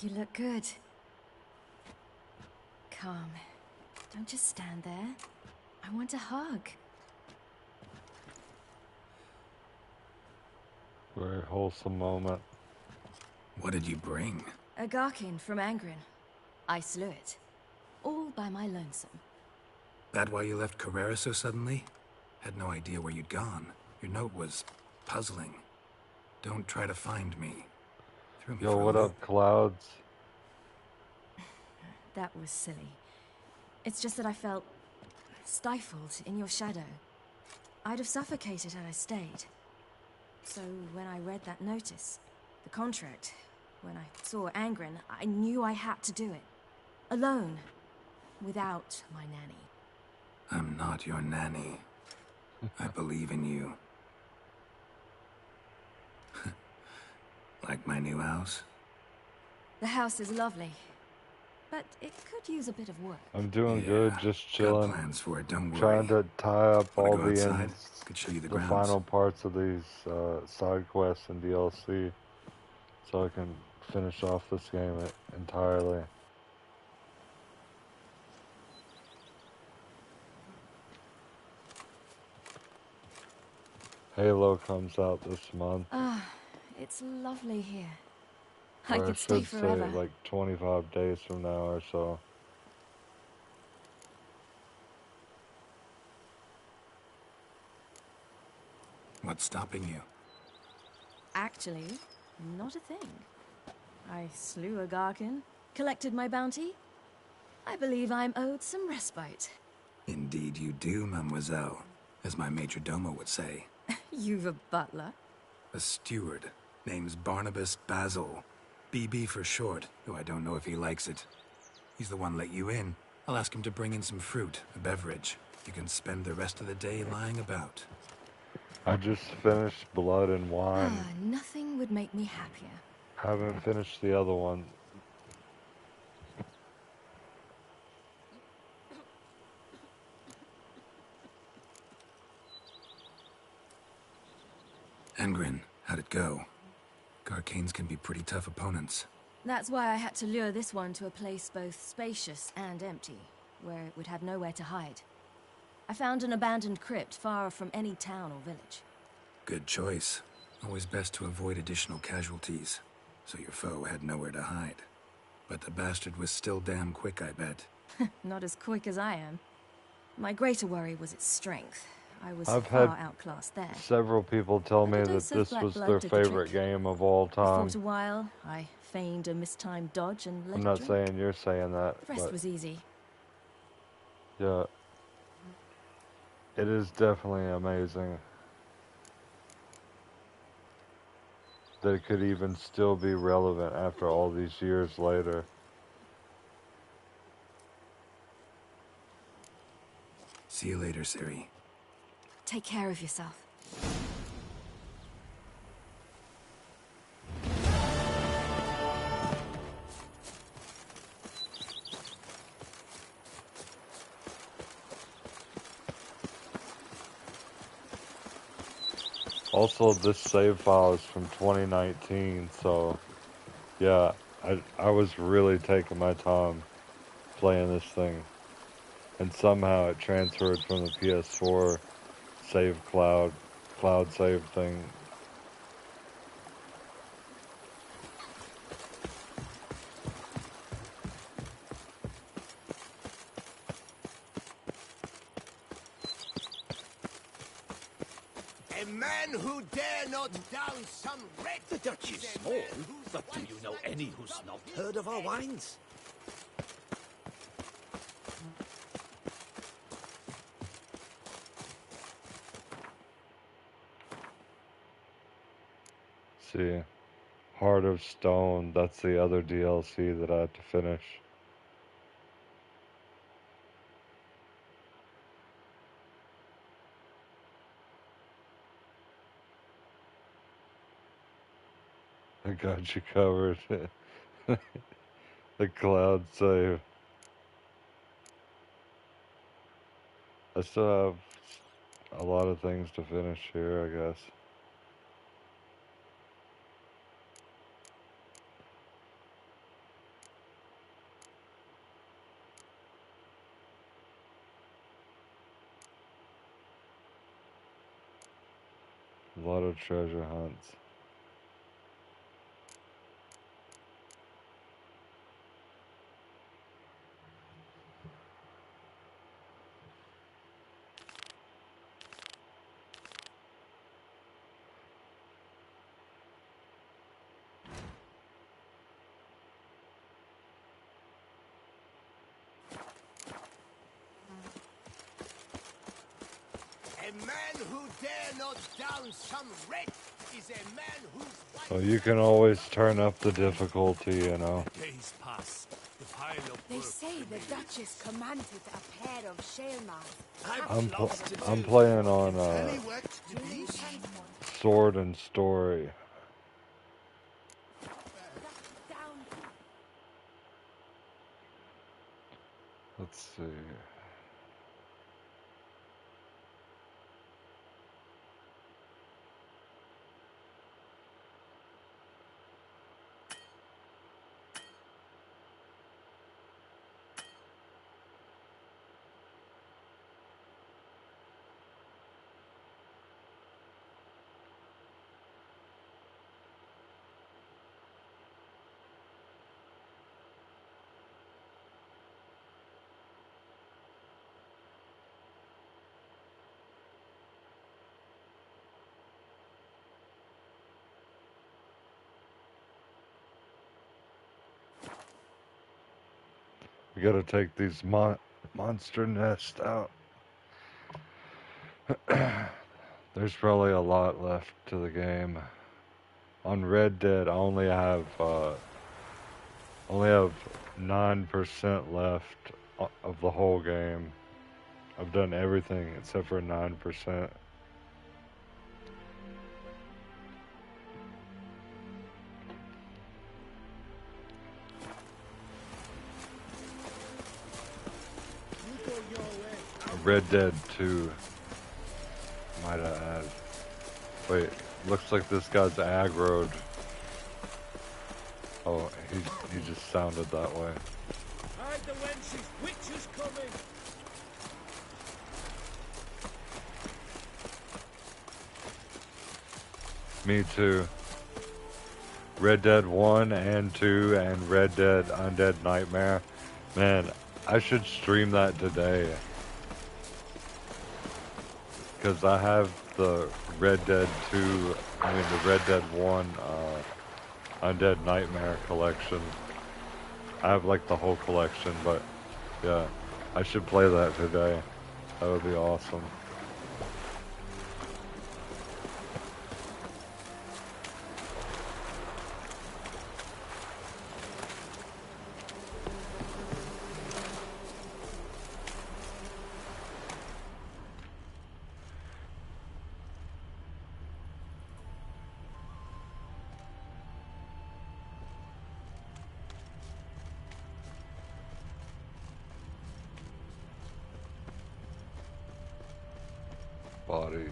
You look good. Calm. Don't just stand there. I want a hug. Very wholesome moment. What did you bring? A Garkin from Angren. I slew it. All by my lonesome. That why you left Carrera so suddenly? Had no idea where you'd gone. Your note was puzzling. Don't try to find me. Threw me Yo, for a what loop. up, Clouds? That was silly. It's just that I felt stifled in your shadow. I'd have suffocated had I stayed. So when I read that notice, the contract, when I saw Angren, I knew I had to do it. Alone. Without my nanny. I'm not your nanny. I believe in you. Like my new house? The house is lovely, but it could use a bit of work. I'm doing good, just chilling. plans for it, don't Trying to tie up Wanna all go the outside? ends, Could show you the the grounds. final parts of these side quests and DLC, so I can finish off this game entirely. Halo comes out this month. Ah, it's lovely here. Or I I could stay should say forever. like 25 days from now or so. What's stopping you? Actually, not a thing. I slew a Garkin, collected my bounty. I believe I'm owed some respite. Indeed you do, mademoiselle, as my major domo would say. You've a butler? A steward. Name's Barnabas Basil. BB for short, though I don't know if he likes it. He's the one let you in. I'll ask him to bring in some fruit, a beverage. You can spend the rest of the day lying about. I just finished Blood and Wine. Ah, nothing would make me happier. Haven't finished the other one. Engrin, how'd it go? Garcanes can be pretty tough opponents. That's why I had to lure this one to a place both spacious and empty, where it would have nowhere to hide. I found an abandoned crypt far from any town or village. Good choice. Always best to avoid additional casualties, so your foe had nowhere to hide. But the bastard was still damn quick, I bet. Not as quick as I am. My greater worry was its strength. I was I've far had outclassed there. several people tell me A that dose of this black was blood their did the favorite trick. game of all I time. fought a while. I feigned a mistimed dodge and let I'm it not drink. saying you're saying that, The rest but was easy. yeah. It is definitely amazing that it could even still be relevant after all these years later. See you later, Ciri. Take care of yourself. Also, this save file is from 2019, so yeah, I was really taking my time playing this thing. And somehow it transferred from the PS4 save cloud save thing. A man who dare not down some red. The Dutch is small, but do you know any who's not heard of our wines? See, Heart of Stone, that's the other DLC that I have to finish. I got you covered. The cloud save. I still have a lot of things to finish here, I guess. A lot of treasure hunts. A man who dare not down some red is a man whose So you can always turn up the difficulty, you know. Days pass. The pile of They work say the remains. Duchess commanded a pair of Shaelmars. I'm playing on Any work to do? Sword and Story. Let's see. We gotta take these monster nests out. There's probably a lot left to the game. On Red Dead, I only have 9% left of the whole game. I've done everything except for 9%. Red Dead 2, might I add. Wait, looks like this guy's aggroed. Oh, he just sounded that way. Hide the wenches! Witches coming! Me too. Red Dead 1 and 2 and Red Dead Undead Nightmare. Man, I should stream that today. Because I have the Red Dead 2, the Red Dead 1 Undead Nightmare collection. I have like the whole collection, but yeah, I should play that today. That would be awesome. Bodies.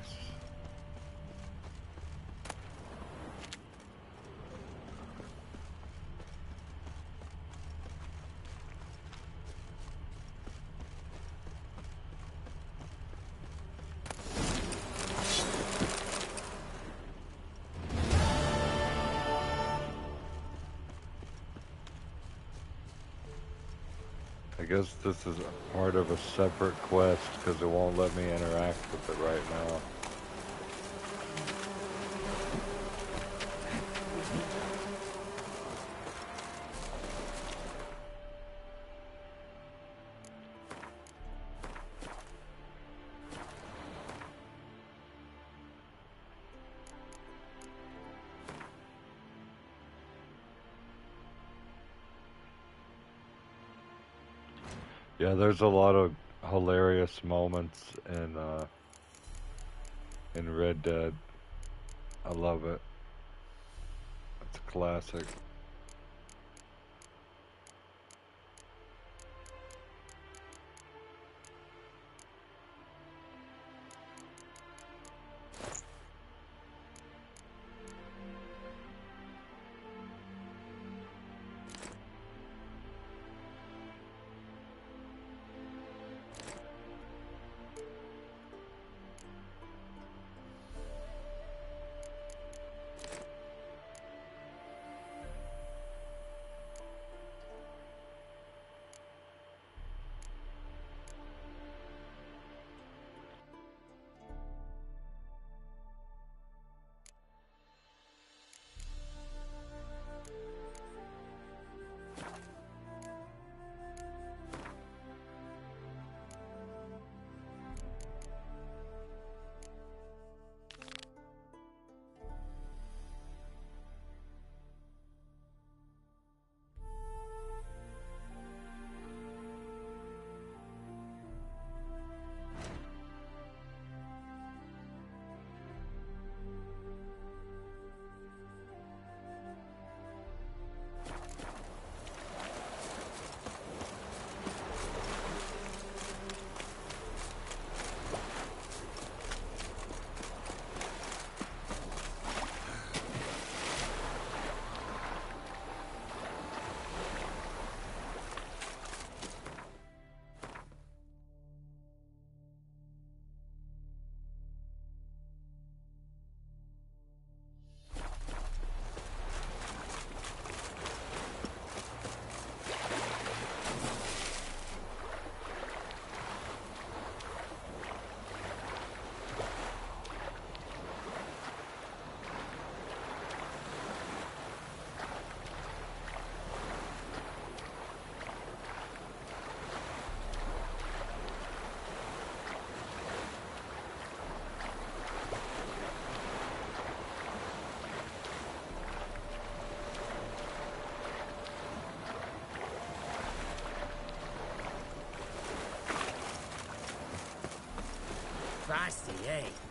I guess this is part of a separate quest because it won't let me interact with it right now. Yeah, there's a lot of hilarious moments in Red Dead. I love it. It's a classic. Spicy, eh?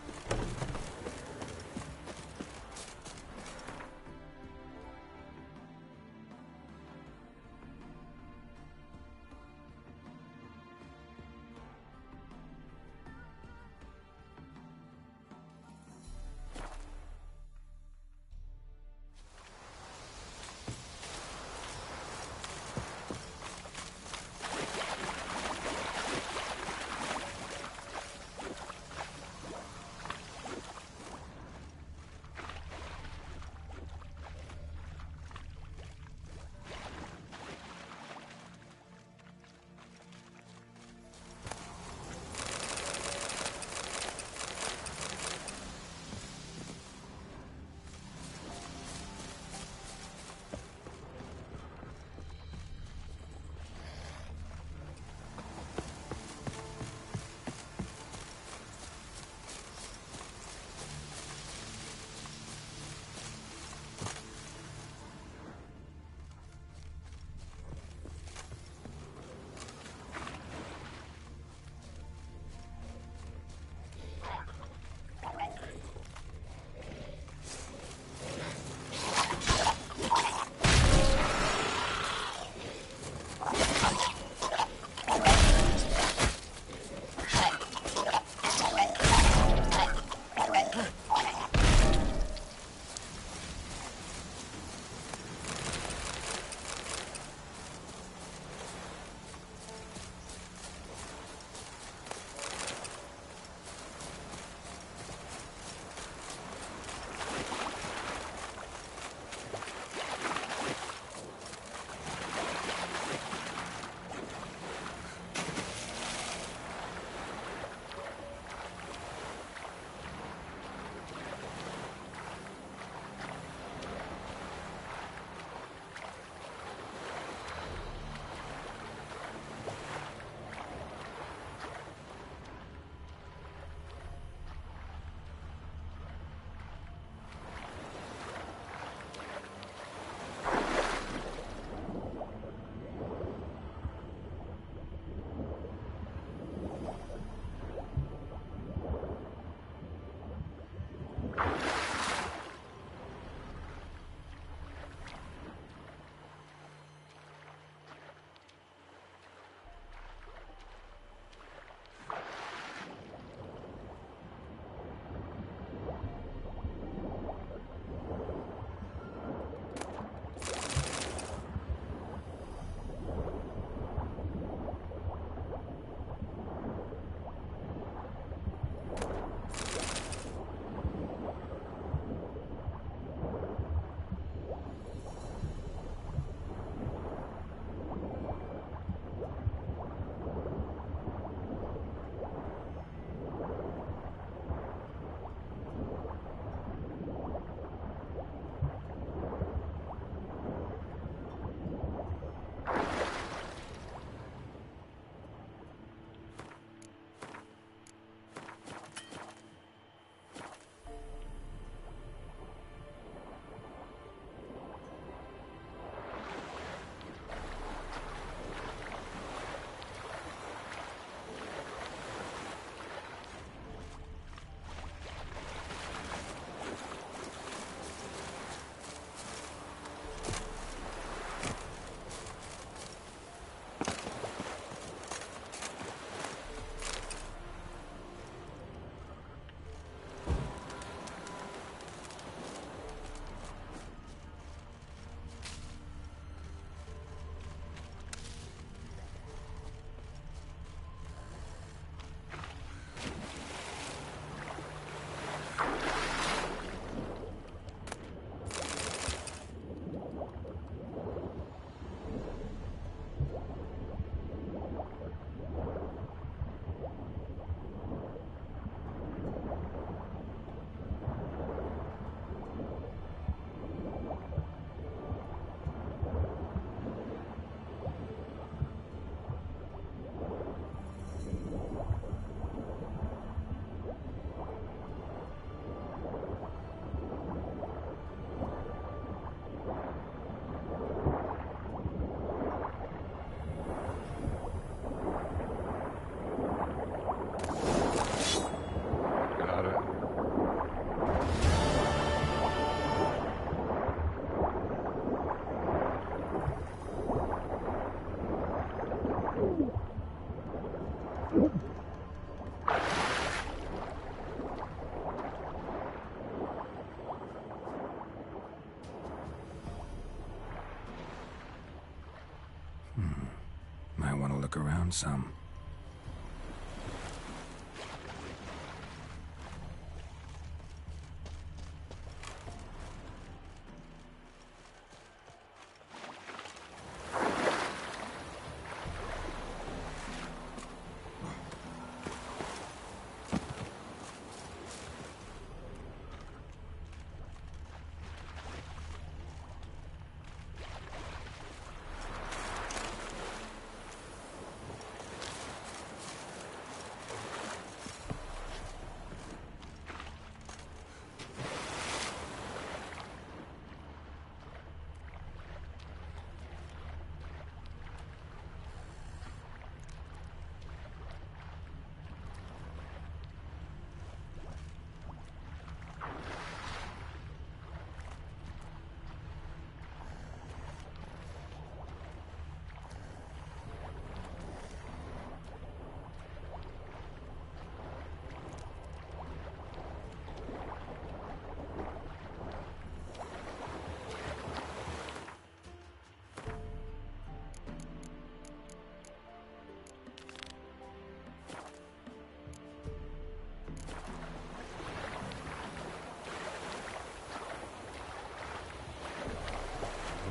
look around some.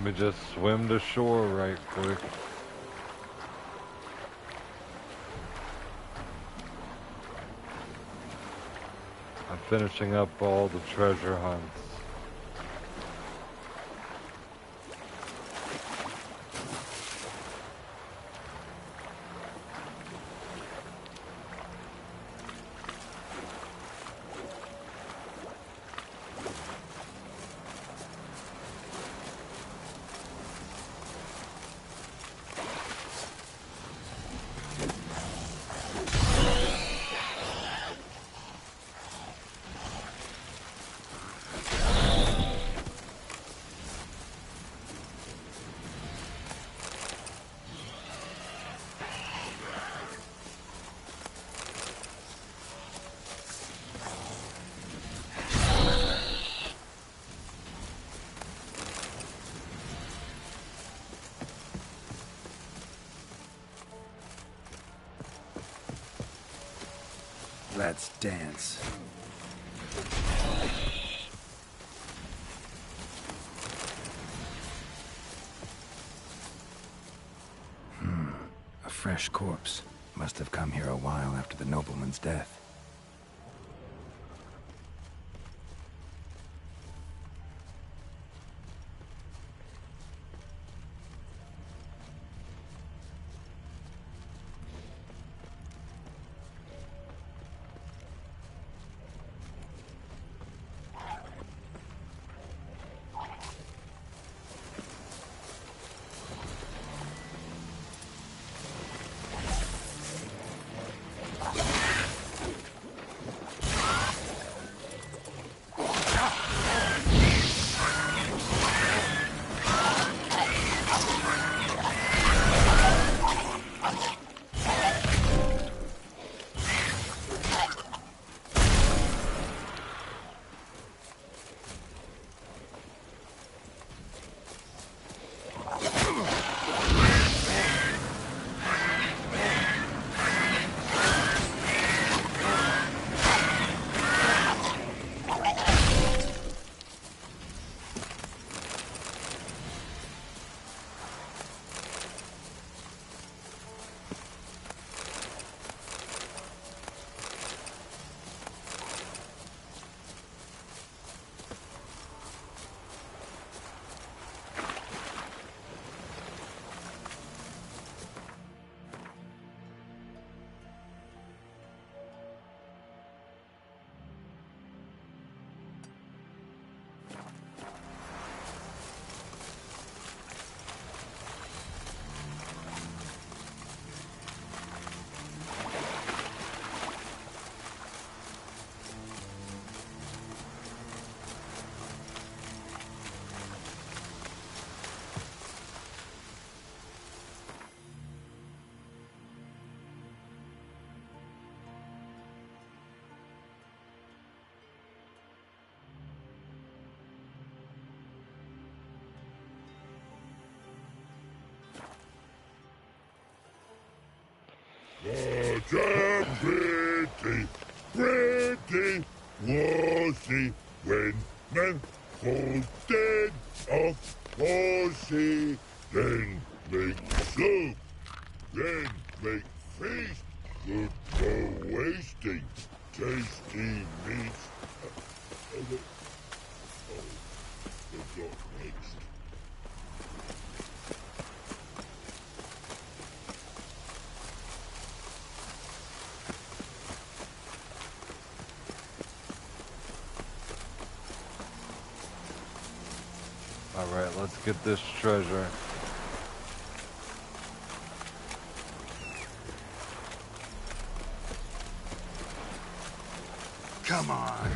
Let me just swim to shore right quick. I'm finishing up all the treasure hunts. Let's dance. A fresh corpse. Must have come here a while after the nobleman's death. What a pretty, pretty was he when man folded of horsey, then make soup, then make feast, good for wasting, tasty meats. Don't waste. Alright, let's get this treasure. Come on.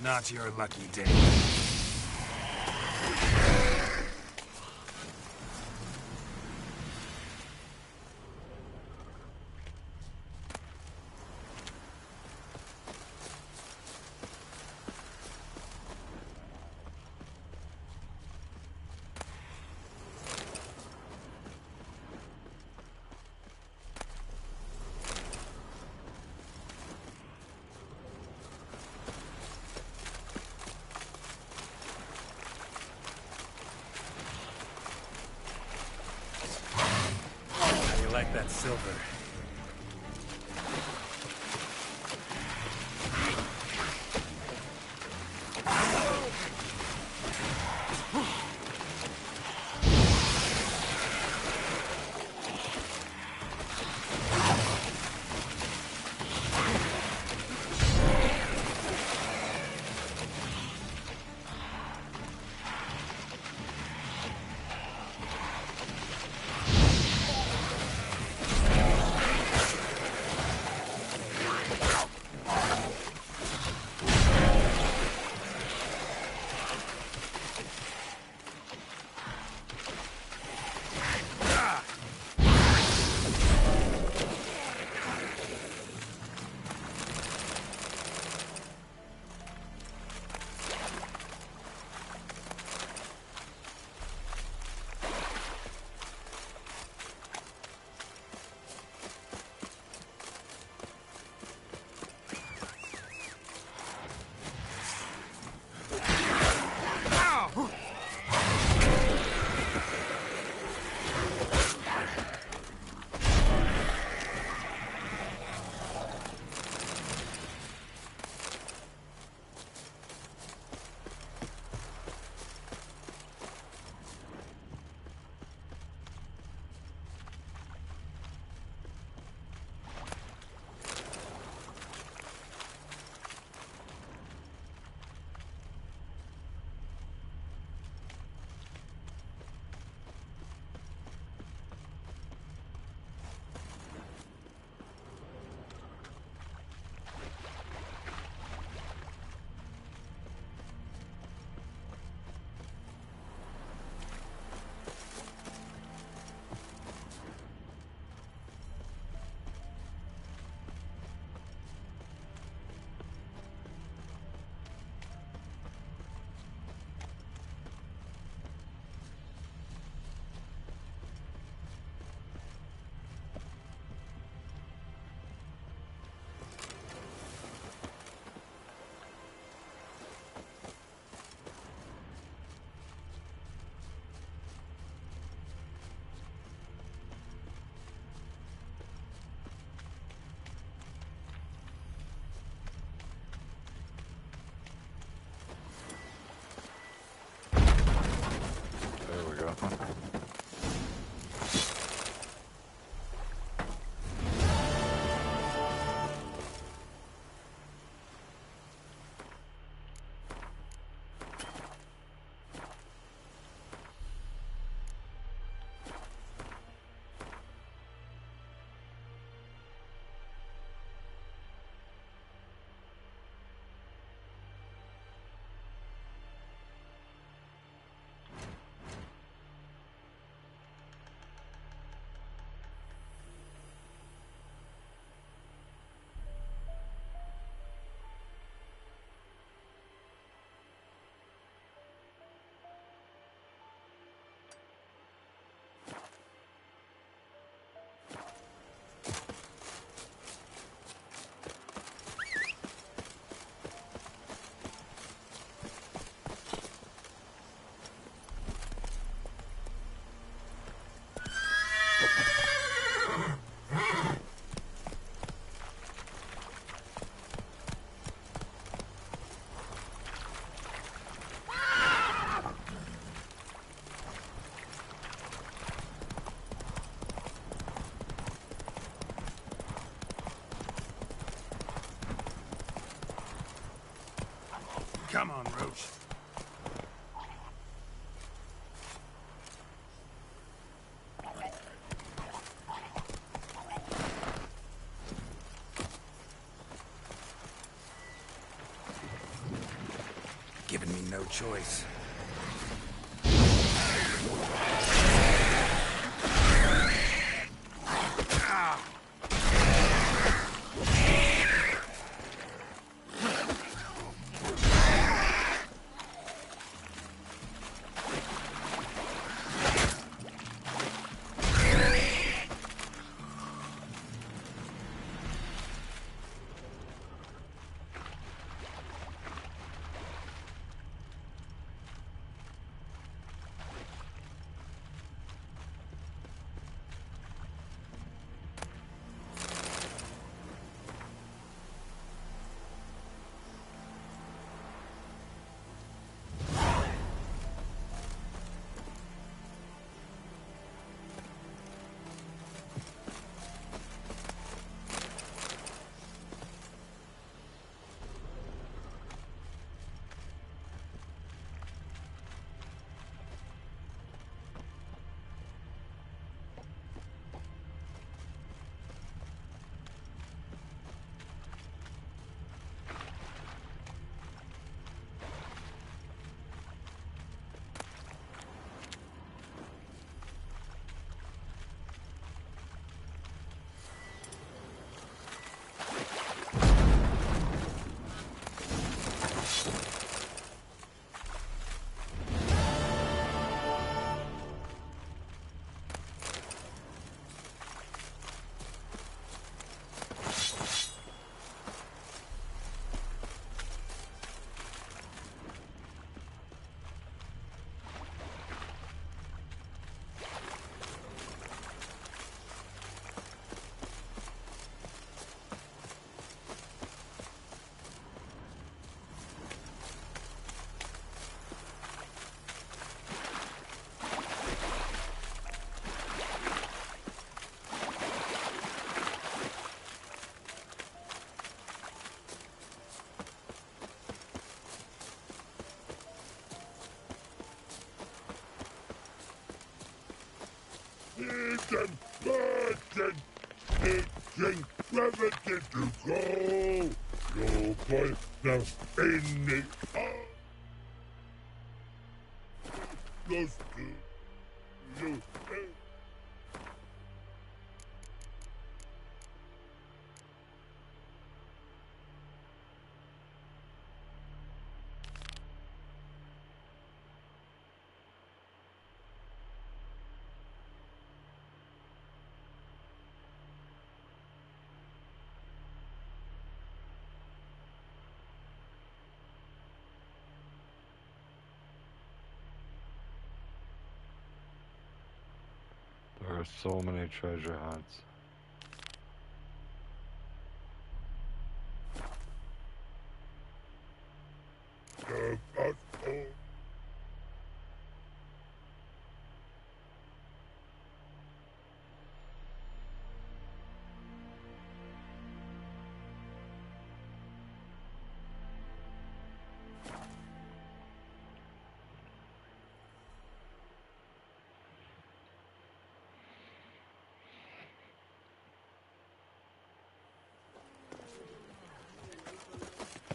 Not your lucky day. Like that silver. choice. Listen, listen, itching, reverted to go. Your voice now in the close to you. There are so many treasure hunts.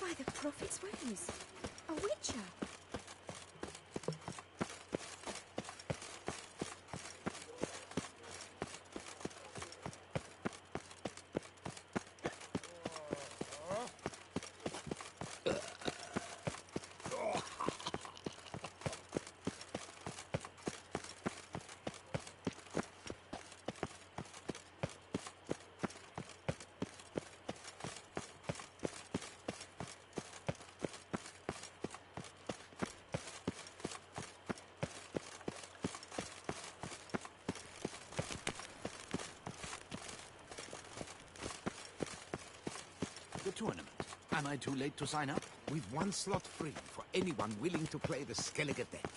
By the prophet's ways, a witcher. The tournament. Am I too late to sign up? We've one slot free for anyone willing to play the Skellige deck.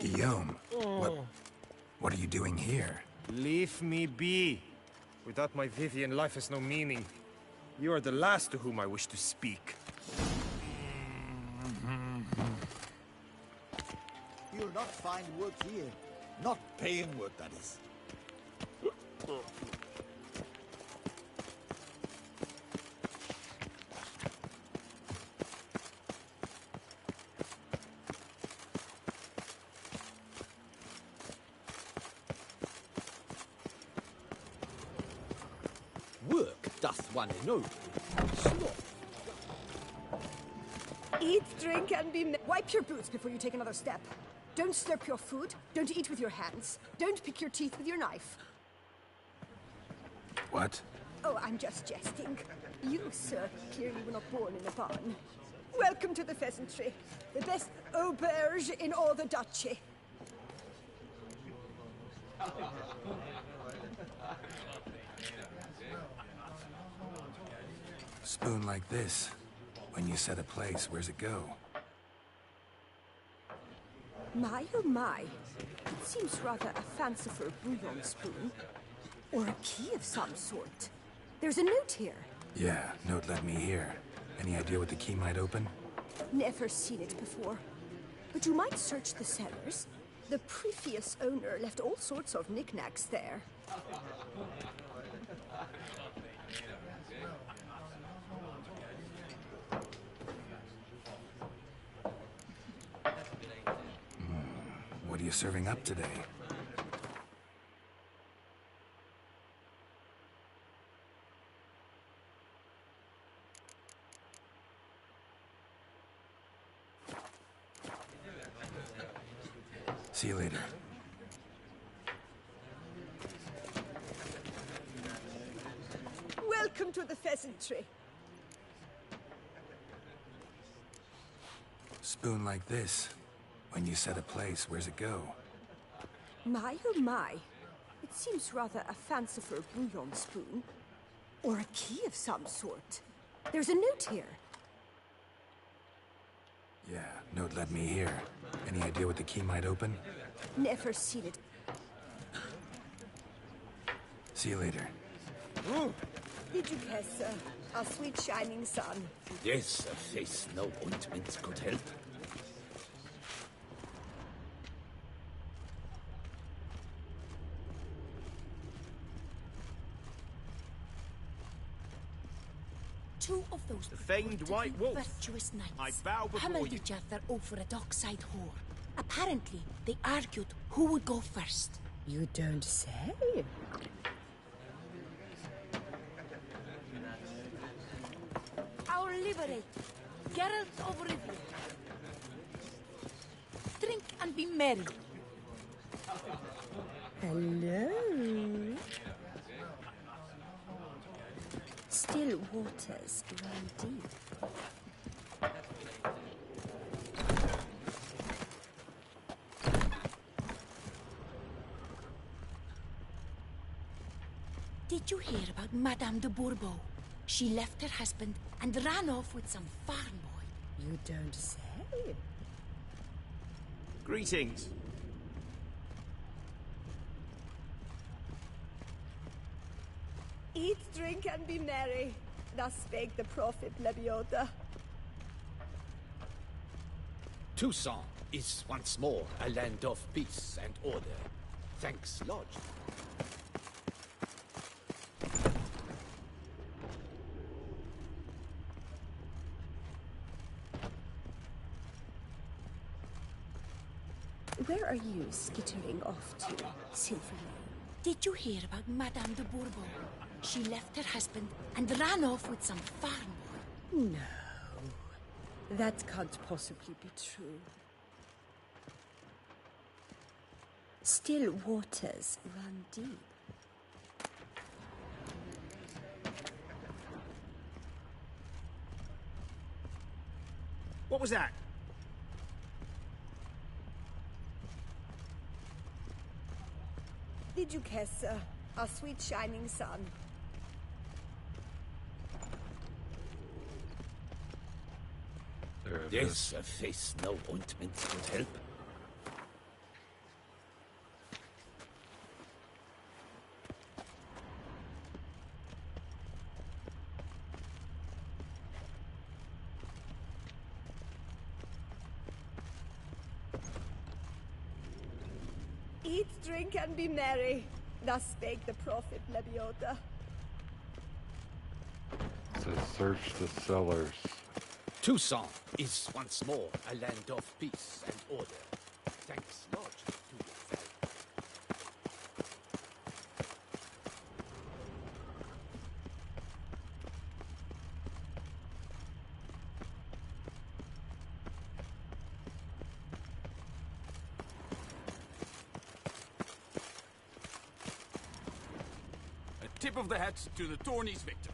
Guillaume, what are you doing here? Leave me be. Without my Vivian, life has no meaning. You are the last to whom I wish to speak. You'll not find work here. Not paying work, that is. Work doth one a noble. Sloth. Eat, drink, and be... Wipe your boots before you take another step. Don't slurp your food. Don't eat with your hands. Don't pick your teeth with your knife. What? Oh, I'm just jesting. You, sir, clearly were not born in a barn. Welcome to the Pheasantry. The best auberge in all the duchy. Spoon like this. When you set a place, where's it go? My, oh my. It seems rather a fanciful bouillon spoon. Or a key of some sort. There's a note here. Yeah, note let me hear. Any idea what the key might open? Never seen it before. But you might search the cellars. The previous owner left all sorts of knickknacks there. What are you serving up today? See you later. Welcome to the Pheasantry. Spoon like this. When you set a place, where's it go? My, oh my. It seems rather a fanciful bouillon spoon. Or a key of some sort. There's a note here. Yeah, note let me hear. Any idea what the key might open? Never seen it. See you later. Did you guess, sir? Our sweet shining sun. Yes, a face no ointment could help. Two of those The famed White Wolf. virtuous knights I bow before hammered you. each other over a dockside whore. Apparently, they argued who would go first. You don't say? Our livery, Geralt of Rivia. Drink and be merry. Hello? Still waters run deep. Did you hear about Madame de Bourbeau? She left her husband and ran off with some farm boy. You don't say? Greetings. Eat, drink, and be merry. Thus spake the prophet Lebioda. Toussaint is once more a land of peace and order. Thanks, Lodge. Where are you skittering off to, Sylvie? Did you hear about Madame de Bourbeau? She left her husband and ran off with some farm boy. No. That can't possibly be true. Still waters run deep. What was that? Did you guess, sir? Our sweet shining sun. There it Yes, is. a face no ointment could help. Eat, drink, and be merry. Thus spake the prophet Lebioda. Says search the cellars. Toussaint is once more a land of peace and order. Thanks largely to yourself. A tip of the hat to the Tourneys victor.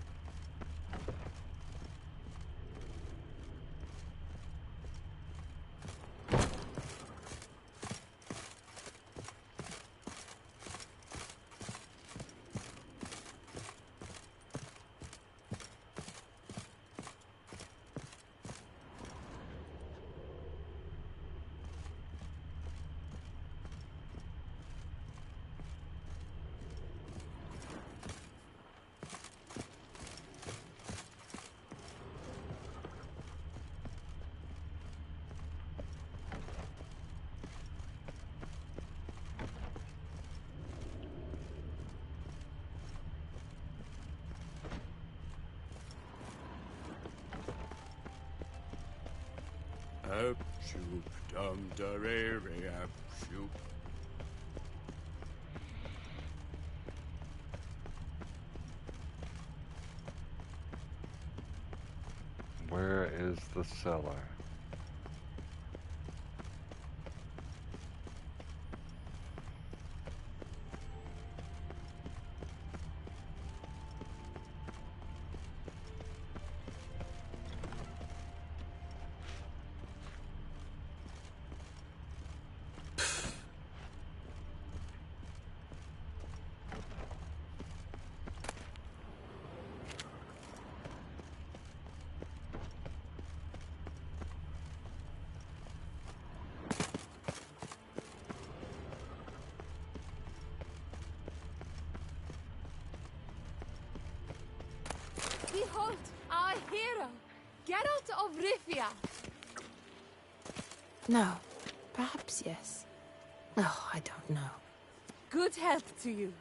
Up, shoop, dum, da, re, re, up, shoop. Where is the cellar? Behold, our hero, Geralt of Rivia. No. Perhaps yes. Oh, I don't know. Good health to you.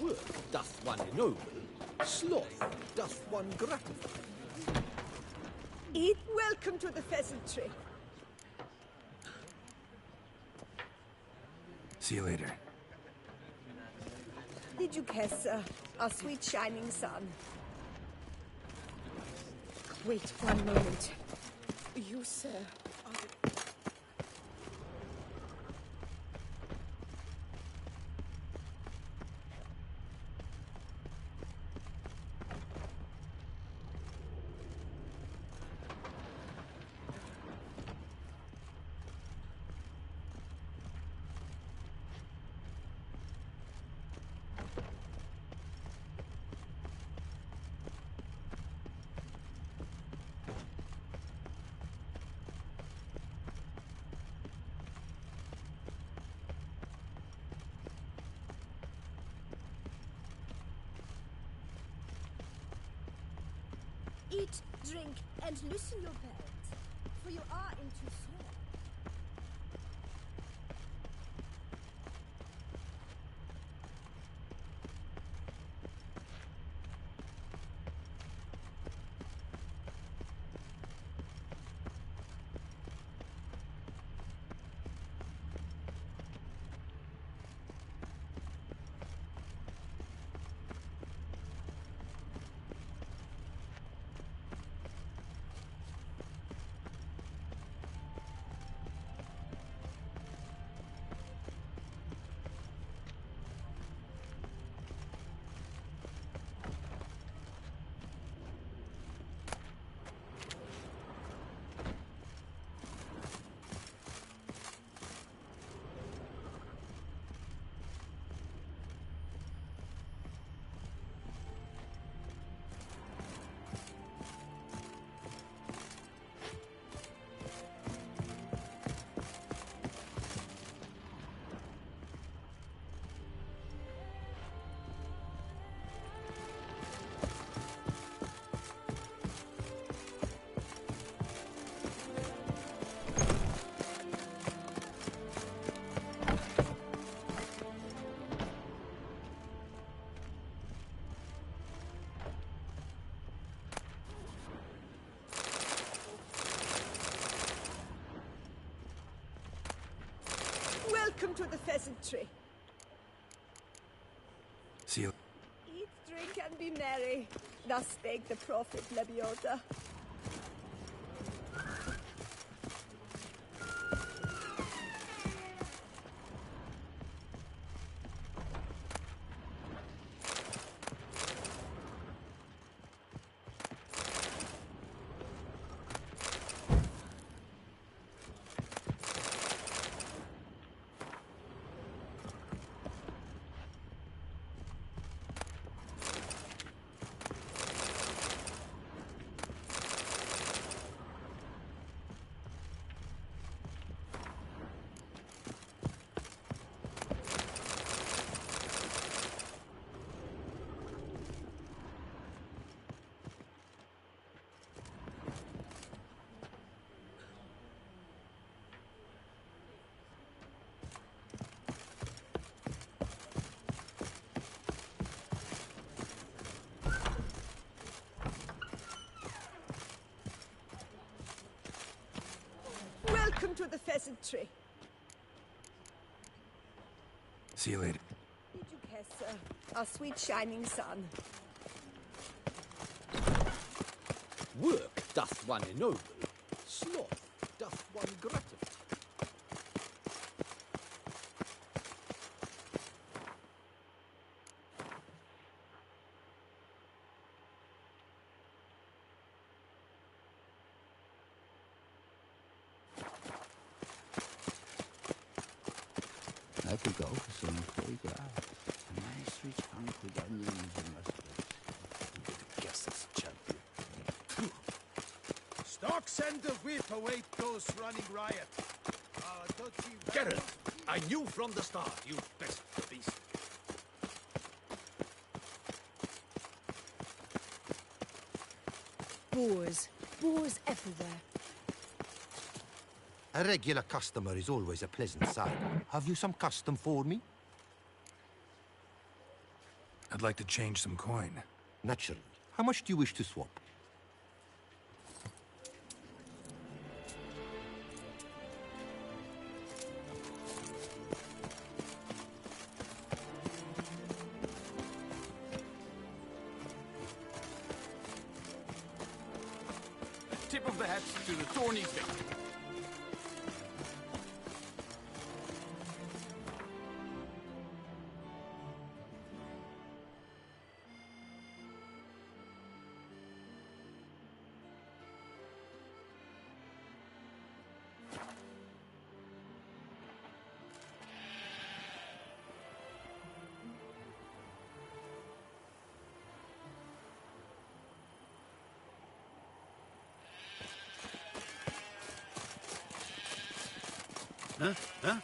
Work doth one ennoble, sloth doth one gratify. Eat welcome to the pheasantry. See you later. Did you kiss our sweet shining sun? Wait 1 moment. You, sir, are... Eat, drink, and loosen your belt, for you are in Toussaint. pheasantry. See you. Eat, drink, and be merry. Thus spake the prophet Lebioda. Welcome to the pheasantry. See you later. Idukessa, our sweet shining sun. Work doth one ennoble, sloth doth one gratify. I could go for some foie gras. A nice rich hunk with onions and mustard. Guess that's a champion. Stocks and the whip await those running riot. Geralt, I knew from the start you best the beast. Boars. Boars everywhere. A regular customer is always a pleasant sight. Have you some custom for me? I'd like to change some coin. Naturally. How much do you wish to swap? A tip of the hat to the Tourney's victor. Huh?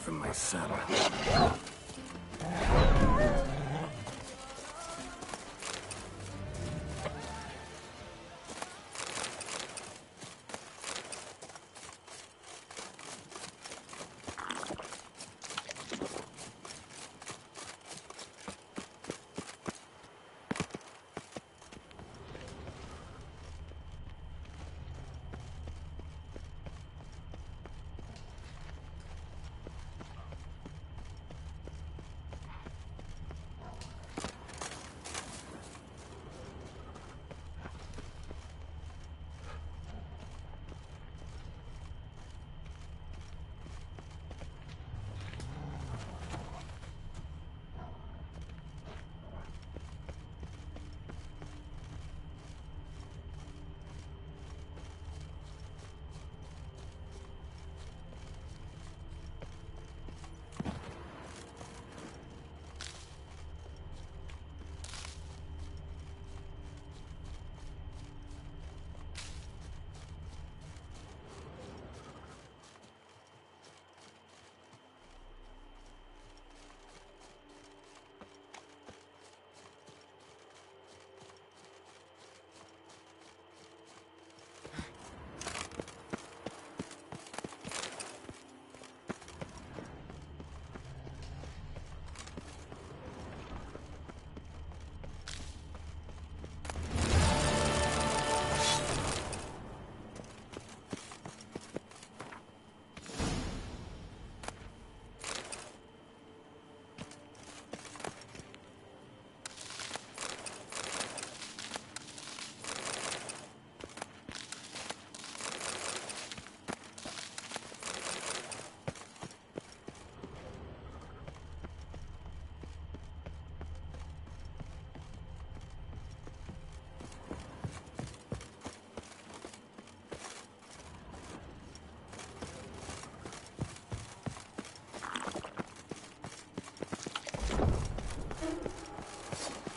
from my son.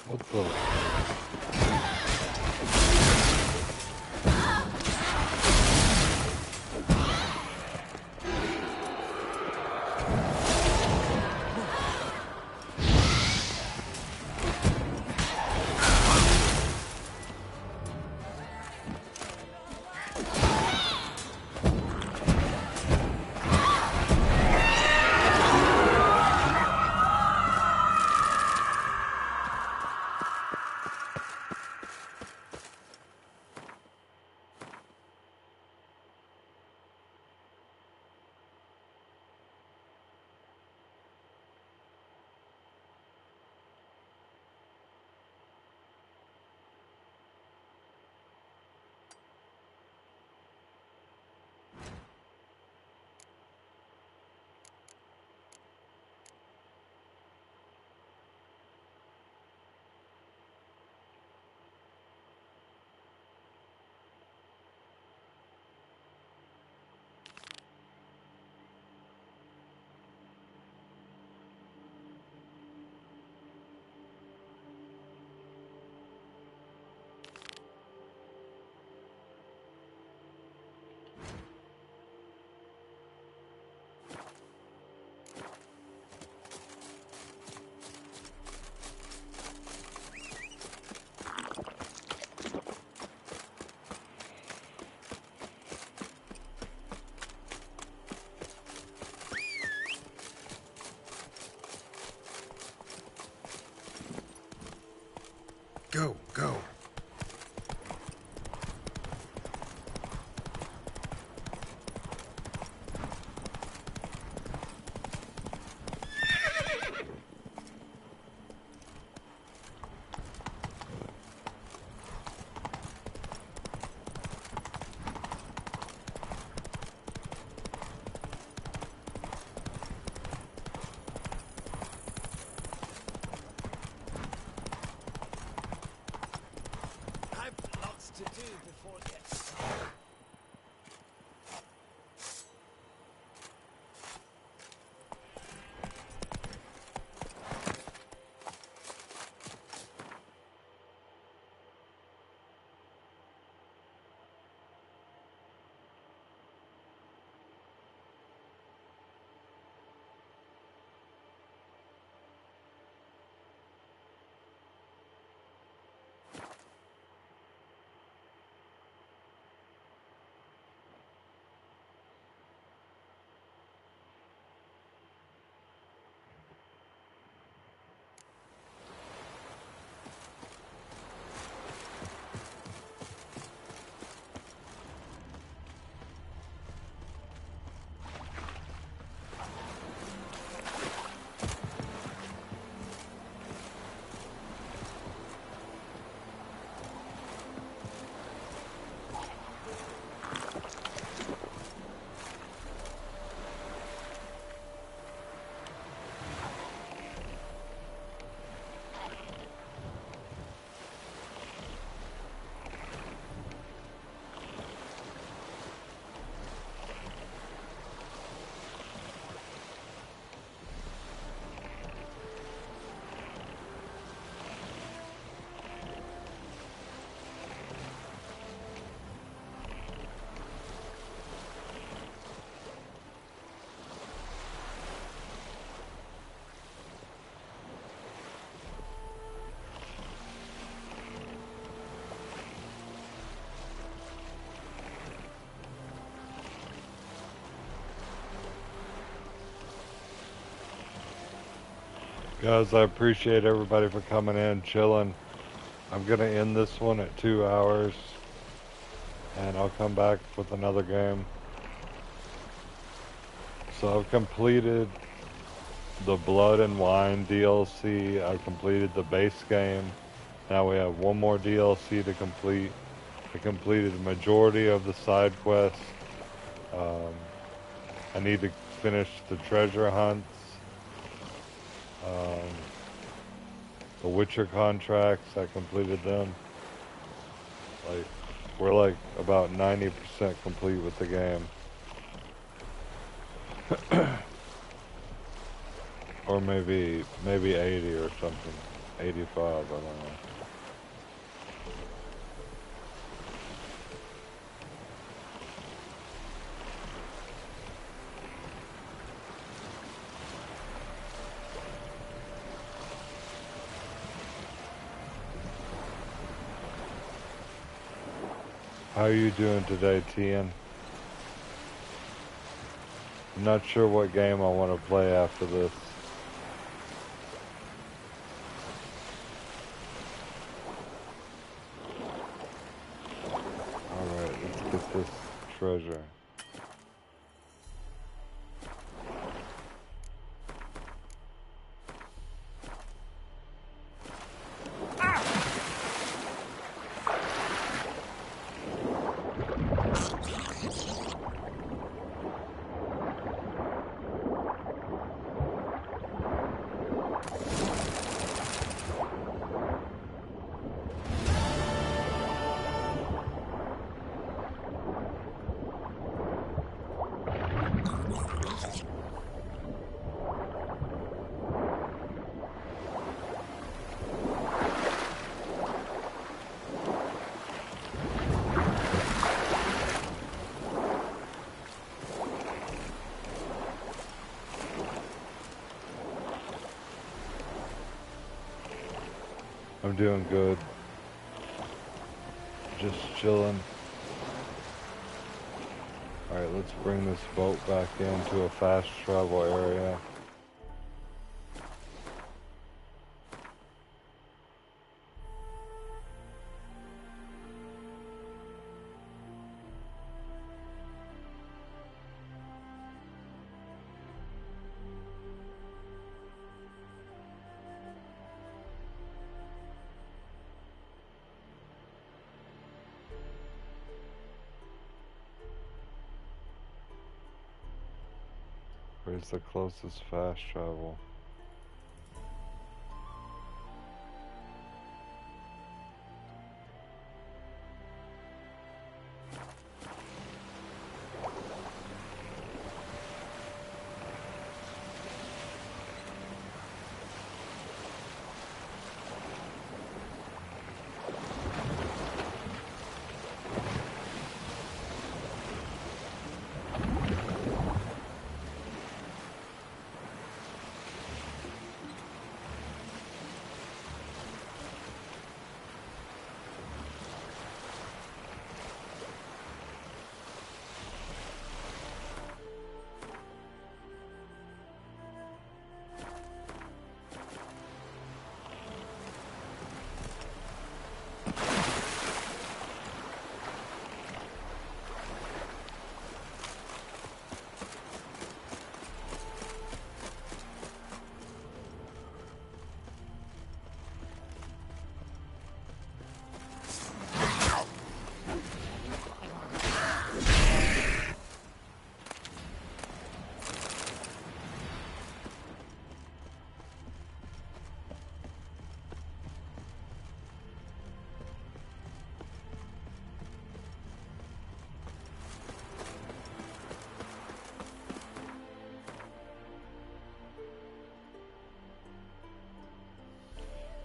What the? Go, go. Guys, I appreciate everybody for coming in, chilling. I'm gonna end this one at 2 hours, and I'll come back with another game. So I've completed the Blood and Wine DLC. I completed the base game. Now we have one more DLC to complete. I completed the majority of the side quests. I need to finish the treasure hunts. The Witcher contracts, I completed them. Like, we're like about 90% complete with the game. Or maybe 80 or something. 85, I don't know. How are you doing today, Tien? I'm not sure what game I want to play after this. Alright, let's get this treasure. I'm doing good. Just chilling. Alright, let's bring this boat back into a fast travel area. Where's the closest fast travel?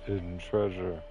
Hidden treasure.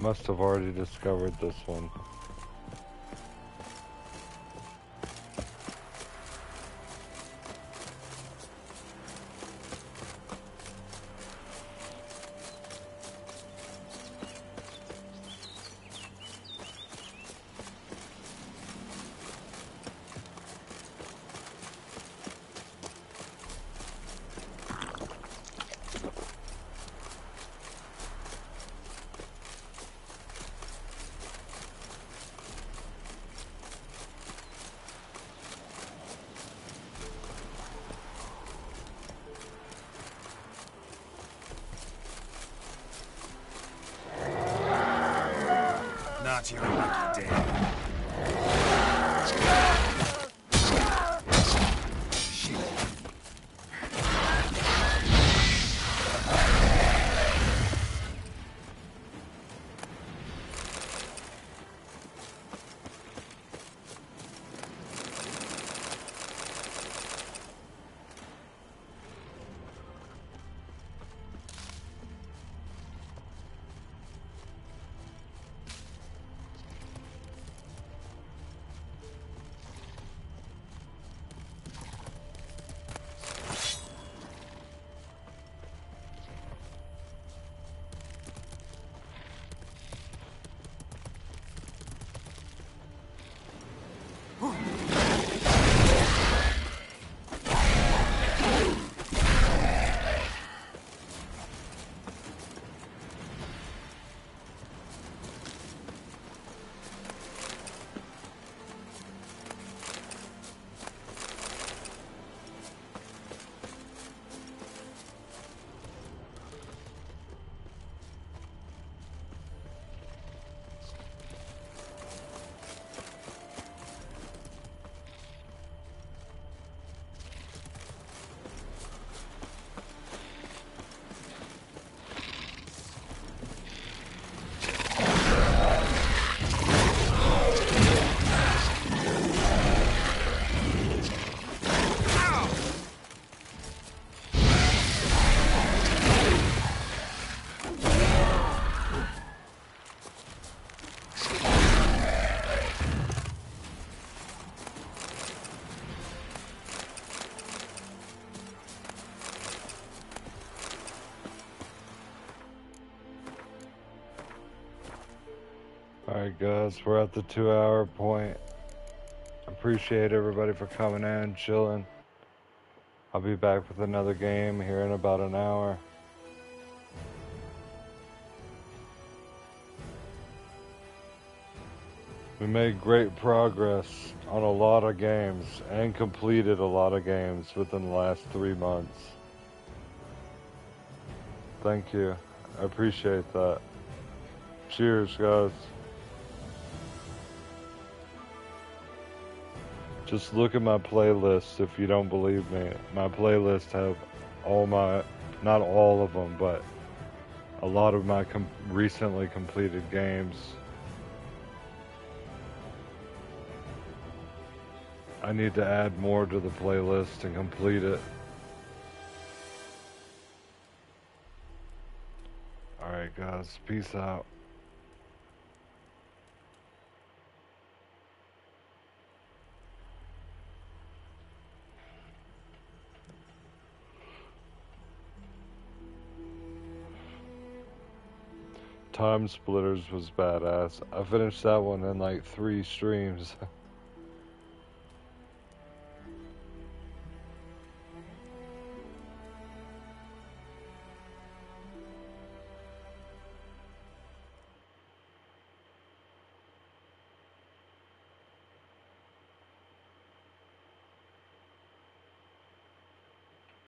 Must have already discovered this one. Not your lucky day. Alright guys, we're at the 2-hour point. Appreciate everybody for coming in, chilling. I'll be back with another game here in about an hour. We made great progress on a lot of games and completed a lot of games within the last 3 months. Thank you. I appreciate that. Cheers, guys. Just look at my playlist if you don't believe me. My playlist have all my, not all of them, but a lot of my recently completed games. I need to add more to the playlist and complete it. Alright guys, peace out. Time Splitters was badass. I finished that one in like 3 streams.